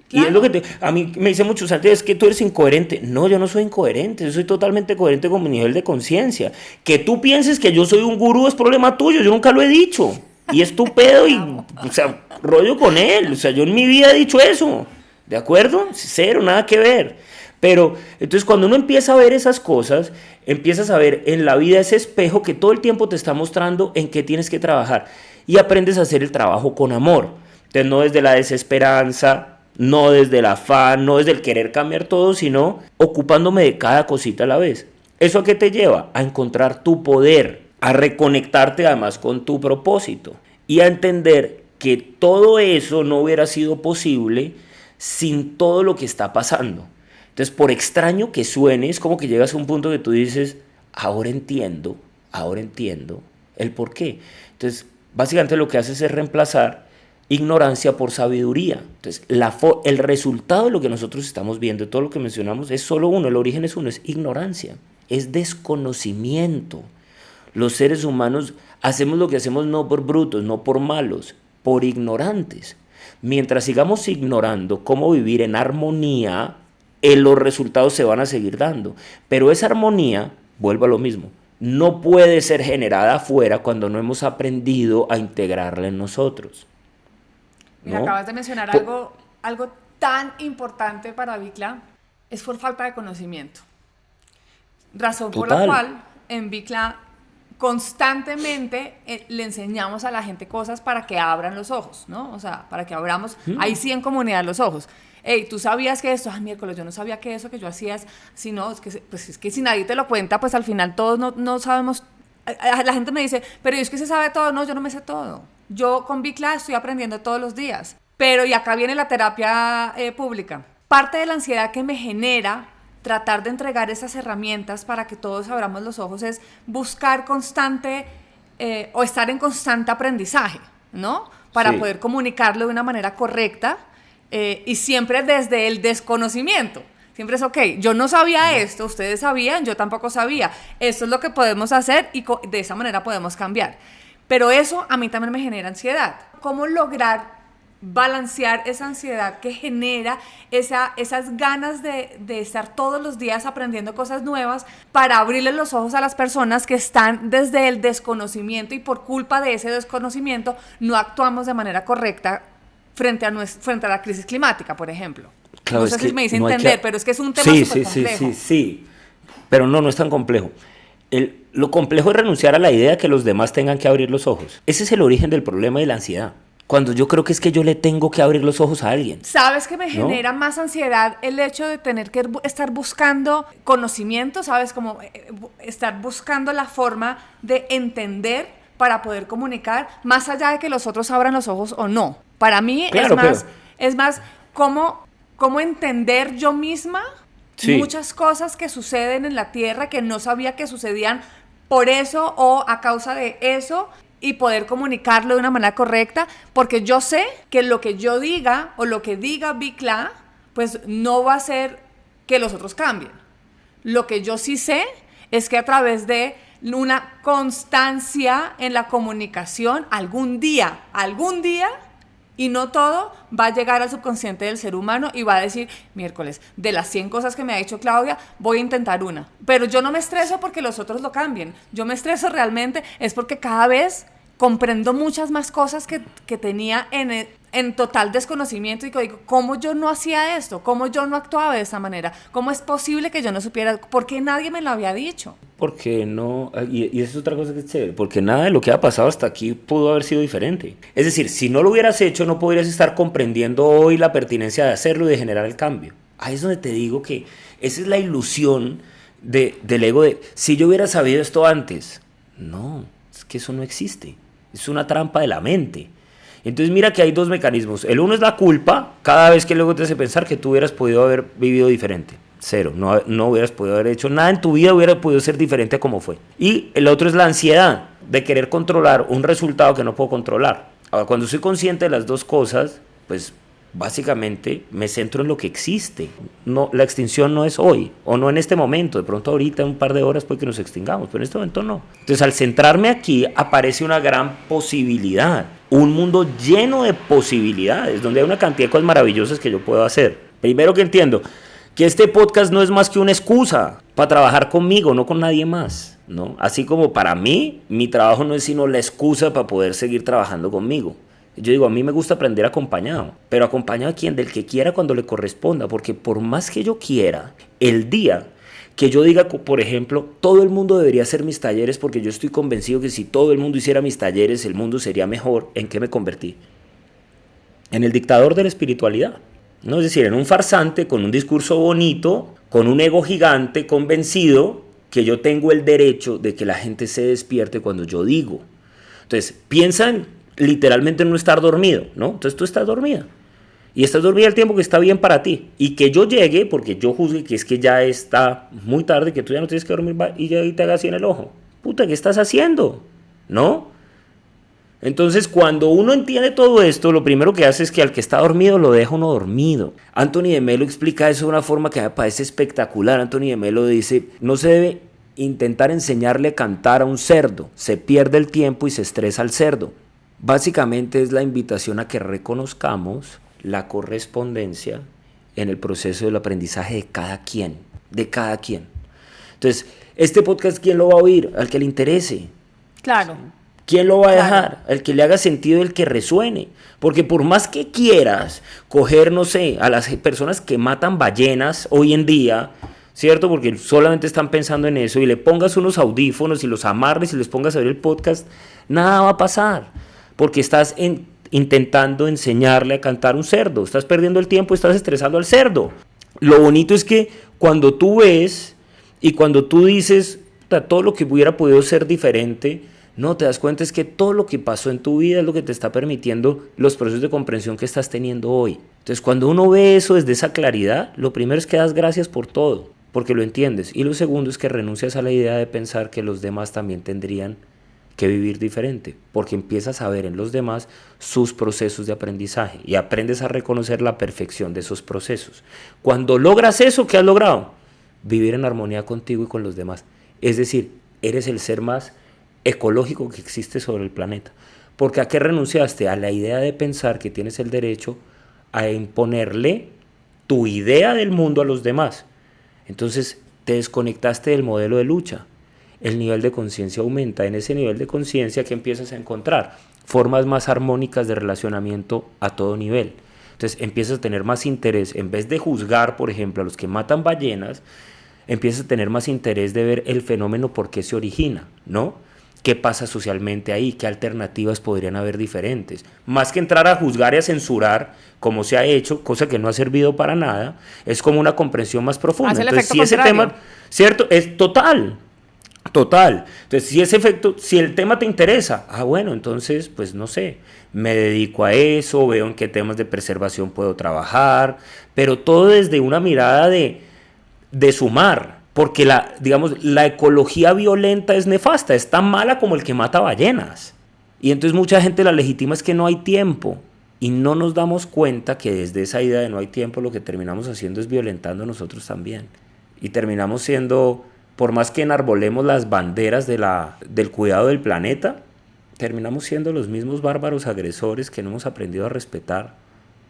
S2: Claro.
S1: Y es lo que a mí me dice mucho, Santi, es que tú eres incoherente. No, yo no soy incoherente, yo soy totalmente coherente con mi nivel de conciencia. Que tú pienses que yo soy un gurú es problema tuyo, yo nunca lo he dicho. y es tu pedo y, o sea, rollo con él. O sea, yo en mi vida he dicho eso, ¿de acuerdo? Cero, nada que ver. Pero, entonces cuando uno empieza a ver esas cosas, empiezas a ver en la vida ese espejo que todo el tiempo te está mostrando en qué tienes que trabajar y aprendes a hacer el trabajo con amor. Entonces no desde la desesperanza, no desde el afán, no desde el querer cambiar todo, sino ocupándome de cada cosita a la vez. ¿Eso a qué te lleva? A encontrar tu poder, a reconectarte además con tu propósito y a entender que todo eso no hubiera sido posible sin todo lo que está pasando. Entonces, por extraño que suene, es como que llegas a un punto que tú dices, ahora entiendo el por qué. Entonces, básicamente lo que haces es reemplazar ignorancia por sabiduría. Entonces, el resultado de lo que nosotros estamos viendo, de todo lo que mencionamos, es solo uno, el origen es uno, es ignorancia, es desconocimiento. Los seres humanos hacemos lo que hacemos no por brutos, no por malos, por ignorantes. Mientras sigamos ignorando cómo vivir en armonía, los resultados se van a seguir dando. Pero esa armonía, vuelvo a lo mismo, no puede ser generada afuera cuando no hemos aprendido a integrarla en nosotros.
S2: Mira,
S1: ¿no?
S2: acabas de mencionar algo tan importante para Bicla, es por falta de conocimiento. Razón por la cual en Bicla constantemente le enseñamos a la gente cosas para que abran los ojos, ¿no? O sea, para que abramos, ahí sí en comunidad los ojos. Hey, ¿tú sabías que esto? Miércoles, yo no sabía que eso que yo hacía si no, es que si nadie te lo cuenta, pues al final todos no sabemos. La gente me dice, pero es que se sabe todo. No, yo no me sé todo. Yo con Bicla estoy aprendiendo todos los días. Pero, y acá viene la terapia pública. Parte de la ansiedad que me genera tratar de entregar esas herramientas para que todos abramos los ojos es buscar constante o estar en constante aprendizaje, ¿no? Para poder comunicarlo de una manera correcta y siempre desde el desconocimiento. Siempre es, ok, yo no sabía esto, ustedes sabían, yo tampoco sabía. Esto es lo que podemos hacer y de esa manera podemos cambiar. Pero eso a mí también me genera ansiedad. ¿Cómo lograr balancear esa ansiedad que genera esas ganas de estar todos los días aprendiendo cosas nuevas para abrirle los ojos a las personas que están desde el desconocimiento y por culpa de ese desconocimiento no actuamos de manera correcta frente a la crisis climática, por ejemplo? Claro, no sé si me hice entender, pero es que es un tema súper complejo.
S1: Sí, pero no es tan complejo. Lo complejo es renunciar a la idea de que los demás tengan que abrir los ojos. Ese es el origen del problema de la ansiedad. Cuando yo creo que es que yo le tengo que abrir los ojos a alguien.
S2: ¿Sabes que me genera más ansiedad el hecho de tener que estar buscando conocimiento? ¿Sabes? Como estar buscando la forma de entender para poder comunicar, más allá de que los otros abran los ojos o no. Para mí es más cómo entender yo misma muchas cosas que suceden en la Tierra que no sabía que sucedían por eso o a causa de eso, y poder comunicarlo de una manera correcta, porque yo sé que lo que yo diga o lo que diga Bicla, pues no va a hacer que los otros cambien. Lo que yo sí sé es que a través de una constancia en la comunicación, algún día, y no todo, va a llegar al subconsciente del ser humano y va a decir, miércoles, de las 100 cosas que me ha dicho Claudia, voy a intentar una. Pero yo no me estreso porque los otros lo cambien. Yo me estreso realmente es porque cada vez comprendo muchas más cosas que tenía en total desconocimiento y que digo, ¿cómo yo no hacía esto? ¿Cómo yo no actuaba de esa manera? ¿Cómo es posible que yo no supiera? ¿Por qué nadie me lo había dicho?
S1: Porque no, y eso es otra cosa que es chévere, porque nada de lo que ha pasado hasta aquí pudo haber sido diferente. Es decir, si no lo hubieras hecho, no podrías estar comprendiendo hoy la pertinencia de hacerlo y de generar el cambio. Ahí es donde te digo que esa es la ilusión del ego de, si yo hubiera sabido esto antes. No, es que eso no existe. Es una trampa de la mente. Entonces mira que hay dos mecanismos. El uno es la culpa, cada vez que luego te hace pensar que tú hubieras podido haber vivido diferente. Cero, no hubieras podido haber hecho nada en tu vida, hubiera podido ser diferente a como fue. Y el otro es la ansiedad de querer controlar un resultado que no puedo controlar. Ahora, cuando soy consciente de las dos cosas, pues básicamente me centro en lo que existe. No, la extinción no es hoy, o no en este momento. De pronto ahorita, en un par de horas puede que nos extingamos, pero en este momento no. Entonces al centrarme aquí aparece una gran posibilidad, un mundo lleno de posibilidades, donde hay una cantidad de cosas maravillosas que yo puedo hacer. Primero que entiendo, que este podcast no es más que una excusa para trabajar conmigo, no con nadie más, ¿no? Así como para mí, mi trabajo no es sino la excusa para poder seguir trabajando conmigo. Yo digo, a mí me gusta aprender acompañado, pero acompañado a quien, del que quiera cuando le corresponda, porque por más que yo quiera, el día que yo diga, por ejemplo, todo el mundo debería hacer mis talleres porque yo estoy convencido que si todo el mundo hiciera mis talleres, el mundo sería mejor, ¿en qué me convertí? En el dictador de la espiritualidad, ¿no? Es decir, en un farsante con un discurso bonito, con un ego gigante, convencido que yo tengo el derecho de que la gente se despierte cuando yo digo. Entonces, piensan literalmente en no estar dormido, ¿no? Entonces tú estás dormida. Y estás dormida el tiempo que está bien para ti. Y que yo llegue, porque yo juzgue que es que ya está muy tarde, que tú ya no tienes que dormir y ya te hagas así en el ojo. Puta, ¿qué estás haciendo? ¿No? Entonces, cuando uno entiende todo esto, lo primero que hace es que al que está dormido lo deja uno dormido. Anthony de Melo explica eso de una forma que me parece espectacular. Anthony de Melo dice, no se debe intentar enseñarle a cantar a un cerdo. Se pierde el tiempo y se estresa al cerdo. Básicamente es la invitación a que reconozcamos la correspondencia en el proceso del aprendizaje de cada quien, Entonces, este podcast, ¿quién lo va a oír? Al que le interese.
S2: Claro.
S1: ¿Quién lo va a dejar? Al que le haga sentido, el que resuene. Porque por más que quieras coger, no sé, a las personas que matan ballenas hoy en día, ¿cierto? Porque solamente están pensando en eso, y le pongas unos audífonos y los amarres y les pongas a ver el podcast, nada va a pasar. Porque estás intentando enseñarle a cantar un cerdo. Estás perdiendo el tiempo, estás estresando al cerdo. Lo bonito es que cuando tú ves y cuando tú dices todo lo que hubiera podido ser diferente, no, te das cuenta es que todo lo que pasó en tu vida es lo que te está permitiendo los procesos de comprensión que estás teniendo hoy. Entonces, cuando uno ve eso desde esa claridad, lo primero es que das gracias por todo, porque lo entiendes. Y lo segundo es que renuncias a la idea de pensar que los demás también tendrían que vivir diferente, porque empiezas a ver en los demás sus procesos de aprendizaje y aprendes a reconocer la perfección de esos procesos. Cuando logras eso, ¿qué has logrado? Vivir en armonía contigo y con los demás. Es decir, eres el ser más ecológico que existe sobre el planeta. Porque ¿a qué renunciaste? A la idea de pensar que tienes el derecho a imponerle tu idea del mundo a los demás. Entonces te desconectaste del modelo de lucha. El nivel de conciencia aumenta. En ese nivel de conciencia que empiezas a encontrar formas más armónicas de relacionamiento a todo nivel. Entonces empiezas a tener más interés, en vez de juzgar, por ejemplo, a los que matan ballenas, empiezas a tener más interés de ver el fenómeno por qué se origina, ¿no? ¿Qué pasa socialmente ahí? ¿Qué alternativas podrían haber diferentes? Más que entrar a juzgar y a censurar, como se ha hecho, cosa que no ha servido para nada, es como una comprensión más profunda.
S2: Hace el
S1: Entonces,
S2: efecto
S1: si ese tema, ¿cierto? Es total. Entonces, si el tema te interesa, bueno, entonces, pues no sé, me dedico a eso, veo en qué temas de preservación puedo trabajar, pero todo desde una mirada de sumar. Porque la ecología violenta es nefasta, es tan mala como el que mata ballenas. Y entonces mucha gente la legitima es que no hay tiempo. Y no nos damos cuenta que desde esa idea de no hay tiempo lo que terminamos haciendo es violentando a nosotros también. Y terminamos siendo, por más que enarbolemos las banderas del cuidado del planeta, terminamos siendo los mismos bárbaros agresores que no hemos aprendido a respetar.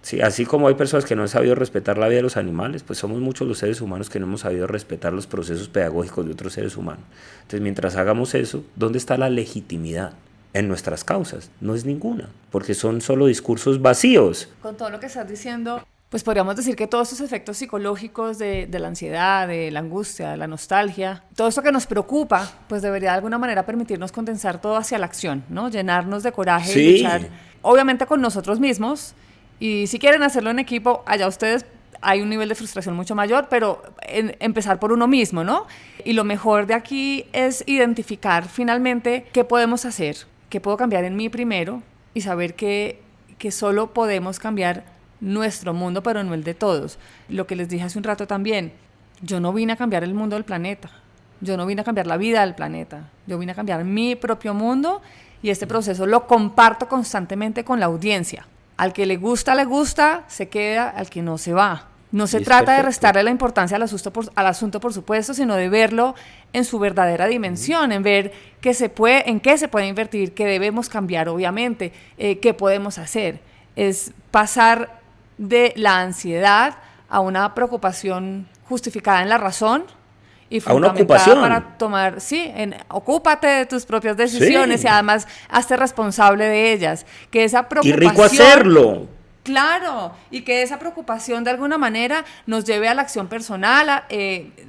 S1: Sí, así como hay personas que no han sabido respetar la vida de los animales, pues somos muchos los seres humanos que no hemos sabido respetar los procesos pedagógicos de otros seres humanos. Entonces, mientras hagamos eso, ¿dónde está la legitimidad en nuestras causas? No es ninguna, porque son solo discursos vacíos.
S2: Con todo lo que estás diciendo, pues podríamos decir que todos esos efectos psicológicos de la ansiedad, de la angustia, de la nostalgia, todo eso que nos preocupa, pues debería de alguna manera permitirnos condensar todo hacia la acción, ¿no? Llenarnos de coraje y luchar, obviamente con nosotros mismos. Y si quieren hacerlo en equipo, allá ustedes, hay un nivel de frustración mucho mayor, pero empezar por uno mismo, ¿no? Y lo mejor de aquí es identificar finalmente qué podemos hacer, qué puedo cambiar en mí primero y saber que solo podemos cambiar nuestro mundo, pero no el de todos. Lo que les dije hace un rato también, yo no vine a cambiar el mundo del planeta, yo no vine a cambiar la vida del planeta, yo vine a cambiar mi propio mundo y este proceso lo comparto constantemente con la audiencia. Al que le gusta, se queda, al que no se va. No se trata de restarle la importancia al asunto, por supuesto, sino de verlo en su verdadera dimensión, en ver en qué se puede invertir, qué debemos cambiar, obviamente, qué podemos hacer. Es pasar de la ansiedad a una preocupación justificada en la razón y
S1: a una
S2: fundamentada
S1: ocupación
S2: para tomar, ocúpate de tus propias decisiones,
S1: sí,
S2: y además hazte responsable de ellas. Que esa
S1: y
S2: preocupación,
S1: rico hacerlo.
S2: claro, y que esa preocupación de alguna manera nos lleve a la acción personal,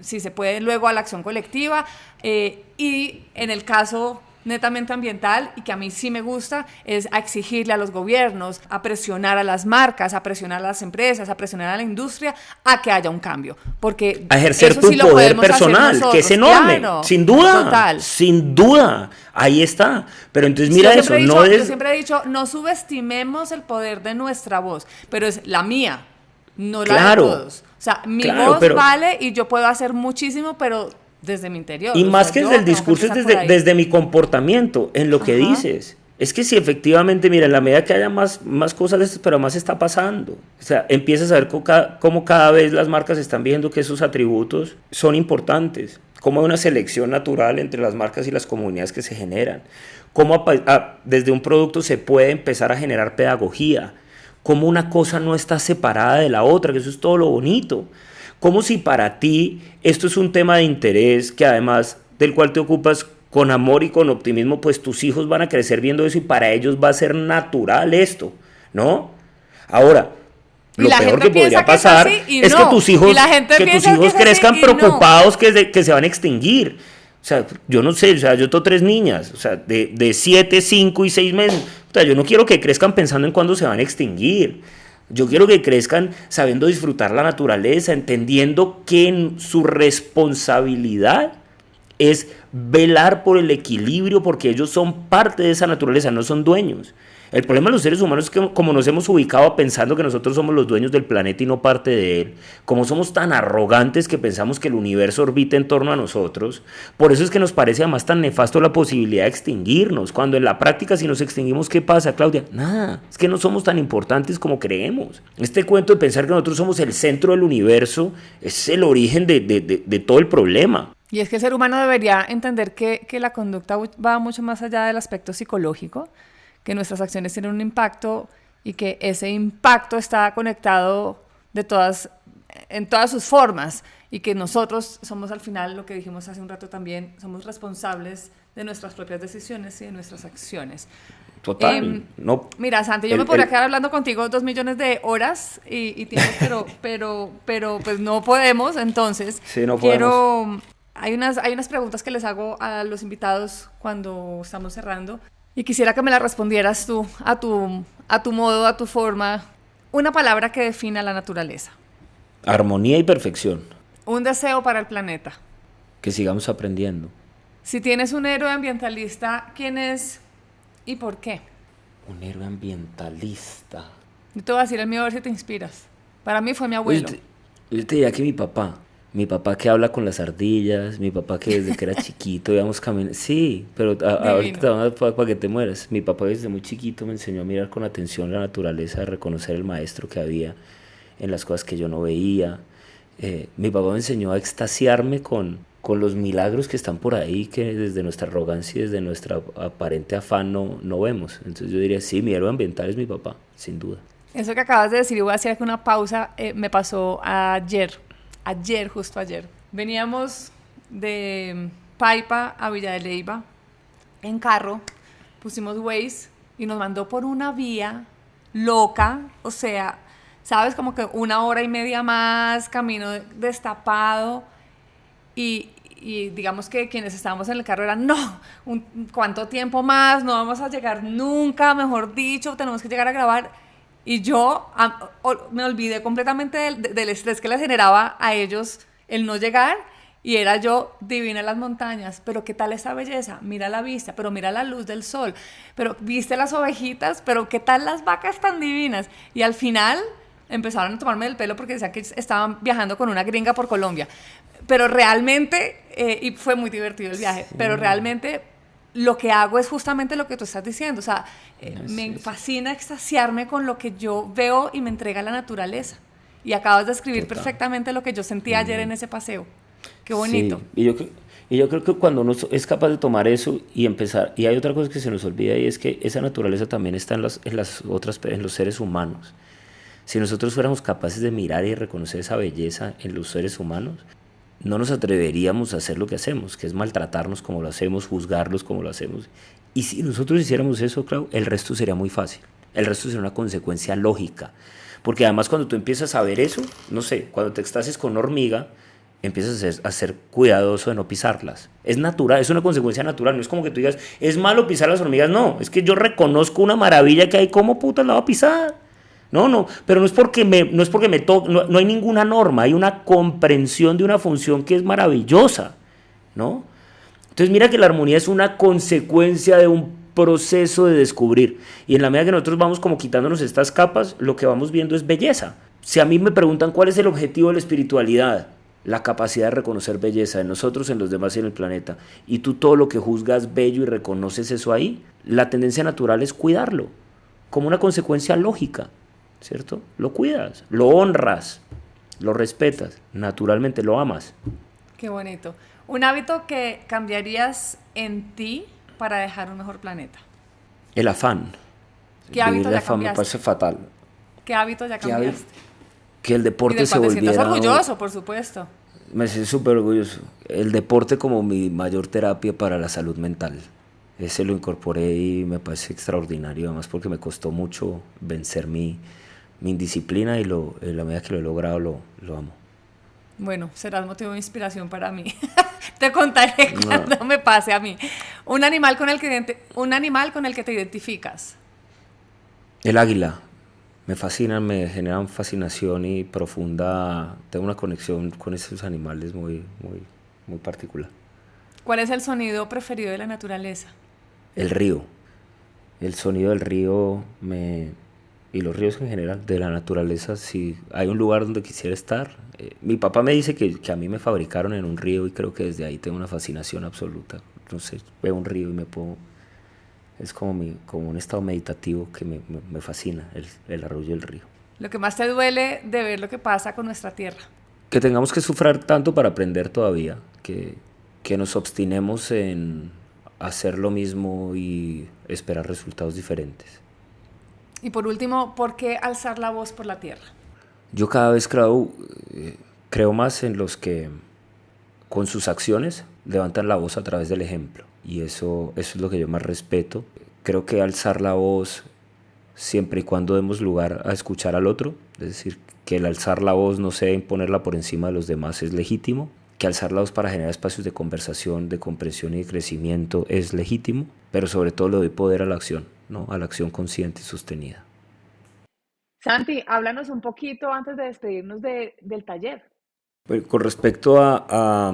S2: si se puede luego a la acción colectiva, y en el caso netamente ambiental, y que a mí sí me gusta, es a exigirle a los gobiernos, a presionar a las marcas, a presionar a las empresas, a presionar a la industria a que haya un cambio, porque
S1: A ejercer
S2: eso
S1: tu
S2: sí lo
S1: poder
S2: podemos hacer
S1: personal,
S2: nosotros,
S1: que es enorme,
S2: claro,
S1: sin duda,
S2: total.
S1: sin duda, ahí está. Pero entonces
S2: Sí,
S1: mira
S2: yo
S1: eso,
S2: siempre he
S1: no
S2: dicho, yo
S1: es...
S2: siempre he dicho, no subestimemos el poder de nuestra voz, pero es la mía, no la
S1: Claro,
S2: de todos. O sea, mi
S1: claro,
S2: voz
S1: pero-
S2: vale y yo puedo hacer muchísimo, pero desde mi interior.
S1: Y
S2: o
S1: más
S2: sea,
S1: que
S2: yo
S1: desde el
S2: tengo que
S1: discurso, es
S2: empezar por ahí.
S1: desde mi comportamiento, en lo que
S2: Ajá.
S1: dices. Es que si efectivamente, mira, en la medida que haya más cosas de estas, pero más está pasando. O sea, empiezas a ver cómo cada vez las marcas están viendo que esos atributos son importantes. Cómo hay una selección natural entre las marcas y las comunidades que se generan. Cómo desde un producto se puede empezar a generar pedagogía. Cómo una cosa no está separada de la otra, que eso es todo lo bonito. Como si para ti esto es un tema de interés que además del cual te ocupas con amor y con optimismo, pues tus hijos van a crecer viendo eso y para ellos va a ser natural esto, ¿no? Ahora,
S2: Y
S1: lo
S2: la
S1: peor
S2: gente
S1: que podría
S2: piensa que es
S1: pasar
S2: así y
S1: es
S2: no.
S1: que tus hijos,
S2: Y la gente piensa que es así
S1: crezcan
S2: y no.
S1: preocupados que se van a extinguir. O sea, yo no sé, o sea, yo tengo 3 niñas, o sea, de 7, 5 y 6 meses. O sea, yo no quiero que crezcan pensando en cuándo se van a extinguir. Yo quiero que crezcan sabiendo disfrutar la naturaleza, entendiendo que su responsabilidad es velar por el equilibrio, porque ellos son parte de esa naturaleza, no son dueños. El problema de los seres humanos es que como nos hemos ubicado pensando que nosotros somos los dueños del planeta y no parte de él, como somos tan arrogantes que pensamos que el universo orbita en torno a nosotros, por eso es que nos parece además tan nefasto la posibilidad de extinguirnos, cuando en la práctica si nos extinguimos, ¿qué pasa, Claudia? Nada, es que no somos tan importantes como creemos. Este cuento de pensar que nosotros somos el centro del universo es el origen de todo el problema.
S2: Y es que el ser humano debería entender que la conducta va mucho más allá del aspecto psicológico, que nuestras acciones tienen un impacto y que ese impacto está conectado en todas sus formas, y que nosotros somos al final, lo que dijimos hace un rato también, somos responsables de nuestras propias decisiones y de nuestras acciones.
S1: Total. No,
S2: Mira, Santi, yo me podría quedar hablando contigo 2 millones de horas y tiempos, pero pues no podemos, entonces
S1: sí, no podemos.
S2: Hay unas preguntas que les hago a los invitados cuando estamos cerrando, y quisiera que me las respondieras tú, a tu modo, a tu forma. Una palabra que defina la naturaleza.
S1: Armonía y perfección.
S2: Un deseo para el planeta.
S1: Que sigamos aprendiendo.
S2: Si tienes un héroe ambientalista, ¿quién es y por qué?
S1: Un héroe ambientalista.
S2: Yo te voy a decir el mío, a ver si te inspiras. Para mí fue mi abuelo.
S1: Yo te diría que mi papá que habla con las ardillas, mi papá que desde que era chiquito íbamos caminando, sí, pero ahorita para que te mueras. Mi papá desde muy chiquito me enseñó a mirar con atención la naturaleza, a reconocer el maestro que había en las cosas que yo no veía. Mi papá me enseñó a extasiarme con los milagros que están por ahí, que desde nuestra arrogancia y desde nuestra aparente afán no vemos. Entonces yo diría, sí, mi héroe ambiental es mi papá, sin duda.
S2: Eso que acabas de decir, y voy a hacer una pausa, me pasó justo ayer. Veníamos de Paipa a Villa de Leyva en carro, pusimos Waze y nos mandó por una vía loca, o sea, sabes, como que 1 hora y media más, camino destapado, y digamos que quienes estábamos en el carro eran, ¿cuánto tiempo más? No vamos a llegar nunca, mejor dicho, tenemos que llegar a grabar. Y yo me olvidé completamente del estrés que les generaba a ellos el no llegar, y era yo divina en las montañas. Pero ¿qué tal esa belleza? Mira la vista, pero mira la luz del sol, pero viste las ovejitas, pero ¿qué tal las vacas tan divinas? Y al final empezaron a tomarme el pelo porque decían que estaban viajando con una gringa por Colombia. Pero realmente, y fue muy divertido el viaje, sí. Pero realmente lo que hago es justamente lo que tú estás diciendo. O sea, me fascina extasiarme con lo que yo veo y me entrega la naturaleza. Y acabas de escribir perfectamente lo que yo sentí ayer en ese paseo. Qué bonito.
S1: Sí. Y yo creo que cuando uno es capaz de tomar eso y empezar, y hay otra cosa que se nos olvida, y es que esa naturaleza también está en los seres humanos. O Si nosotros fuéramos capaces de mirar y reconocer esa belleza en los seres humanos, no nos atreveríamos a hacer lo que hacemos, que es maltratarnos como lo hacemos, juzgarlos como lo hacemos. Y si nosotros hiciéramos eso, Clau, el resto sería muy fácil. El resto sería una consecuencia lógica. Porque además cuando tú empiezas a ver eso, no sé, cuando te extasias con una hormiga, empiezas a ser cuidadoso de no pisarlas. Es natural, es una consecuencia natural. No es como que tú digas, es malo pisar las hormigas. No, es que yo reconozco una maravilla que hay. ¿Cómo putas la voy a pisar? No, pero no es porque me toque, no hay ninguna norma, hay una comprensión de una función que es maravillosa, ¿no? Entonces mira que la armonía es una consecuencia de un proceso de descubrir, y en la medida que nosotros vamos como quitándonos estas capas, lo que vamos viendo es belleza. Si a mí me preguntan cuál es el objetivo de la espiritualidad, la capacidad de reconocer belleza en nosotros, en los demás y en el planeta, y tú todo lo que juzgas bello y reconoces eso ahí, la tendencia natural es cuidarlo, como una consecuencia lógica, ¿cierto? Lo cuidas, lo honras, lo respetas, naturalmente lo amas.
S2: Qué bonito. Un hábito que cambiarías en ti para dejar un mejor planeta.
S1: El afán.
S2: ¿Qué hábito
S1: de
S2: ya
S1: afán me
S2: cambiaste?
S1: parece fatal.
S2: ¿Qué hábito ya cambiaste?
S1: Que el
S2: Y
S1: deporte
S2: del
S1: se
S2: cual te sientas
S1: volviera...
S2: orgulloso, por supuesto.
S1: Me siento súper orgulloso. El deporte como mi mayor terapia para la salud mental. Ese lo incorporé y me parece extraordinario, además porque me costó mucho vencer mi indisciplina, y en la medida que lo he logrado lo amo.
S2: Bueno, serás motivo de inspiración para mí. Te contaré cuando me pase a mí. Un animal con el que te identificas.
S1: El águila. Me fascinan, me generan fascinación y profunda. Tengo una conexión con esos animales muy particular.
S2: ¿Cuál es el sonido preferido de la naturaleza?
S1: El río. El sonido del río y los ríos en general, de la naturaleza. Si hay un lugar donde quisiera estar. Mi papá me dice que a mí me fabricaron en un río, y creo que desde ahí tengo una fascinación absoluta. Entonces veo un río y me pongo... Es como un estado meditativo que me fascina, el arroyo del río.
S2: Lo que más te duele de ver lo que pasa con nuestra tierra.
S1: Que tengamos que sufrir tanto para aprender todavía, que nos obstinemos en hacer lo mismo y esperar resultados diferentes.
S2: Y por último, ¿por qué alzar la voz por la tierra?
S1: Yo cada vez creo más en los que con sus acciones levantan la voz a través del ejemplo. Y eso es lo que yo más respeto. Creo que alzar la voz, siempre y cuando demos lugar a escuchar al otro, es decir, que el alzar la voz no sea imponerla por encima de los demás, es legítimo. Que alzar la voz para generar espacios de conversación, de comprensión y de crecimiento es legítimo, pero sobre todo le doy poder a la acción, ¿no? A la acción consciente y sostenida.
S2: Santi, háblanos un poquito antes de despedirnos del taller.
S1: Pues, con respecto a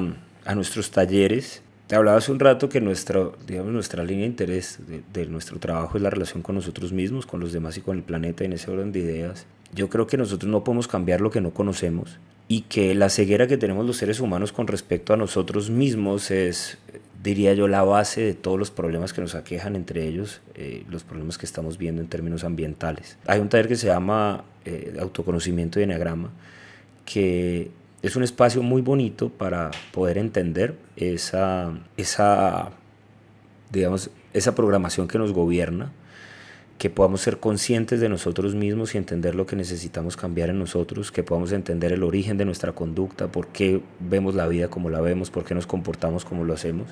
S1: nuestros talleres, te hablaba hace un rato que nuestra línea de interés de nuestro trabajo es la relación con nosotros mismos, con los demás y con el planeta, en ese orden de ideas. Yo creo que nosotros no podemos cambiar lo que no conocemos, y que la ceguera que tenemos los seres humanos con respecto a nosotros mismos es, diría yo, la base de todos los problemas que nos aquejan, entre ellos los problemas que estamos viendo en términos ambientales. Hay un taller que se llama Autoconocimiento y Eneagrama, que es un espacio muy bonito para poder entender esa programación que nos gobierna, que podamos ser conscientes de nosotros mismos y entender lo que necesitamos cambiar en nosotros, que podamos entender el origen de nuestra conducta, por qué vemos la vida como la vemos, por qué nos comportamos como lo hacemos,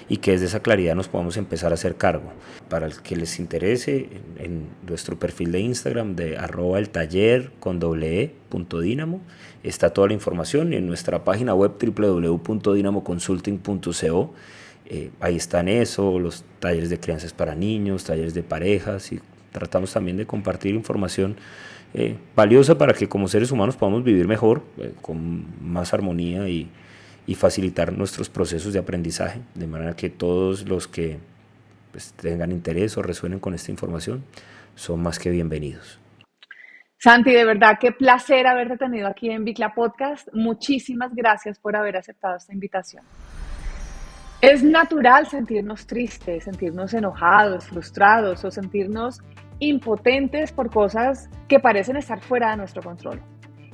S1: y que desde esa claridad nos podamos empezar a hacer cargo. Para el que les interese, en nuestro perfil de Instagram de @eltaller_.dinamo está toda la información, y en nuestra página web www.dinamoconsulting.co ahí están los talleres de crianzas para niños, talleres de parejas, y tratamos también de compartir información valiosa para que como seres humanos podamos vivir mejor, con más armonía, y facilitar nuestros procesos de aprendizaje, de manera que todos los que tengan interés o resuenen con esta información son más que bienvenidos.
S2: Santi, de verdad, qué placer haberte tenido aquí en Bicla Podcast. Muchísimas gracias por haber aceptado esta invitación. Es natural sentirnos tristes, sentirnos enojados, frustrados o sentirnos impotentes por cosas que parecen estar fuera de nuestro control.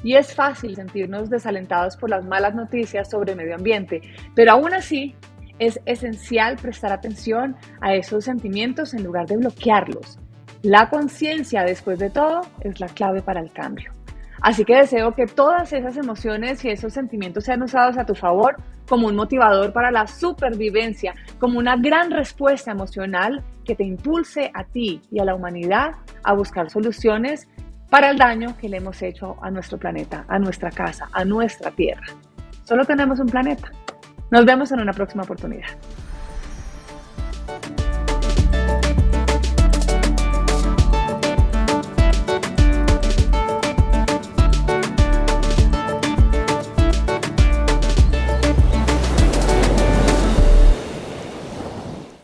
S2: Y es fácil sentirnos desalentados por las malas noticias sobre medio ambiente, pero aún así es esencial prestar atención a esos sentimientos en lugar de bloquearlos. La conciencia, después de todo, es la clave para el cambio. Así que deseo que todas esas emociones y esos sentimientos sean usados a tu favor como un motivador para la supervivencia, como una gran respuesta emocional que te impulse a ti y a la humanidad a buscar soluciones para el daño que le hemos hecho a nuestro planeta, a nuestra casa, a nuestra tierra. Solo tenemos un planeta. Nos vemos en una próxima oportunidad.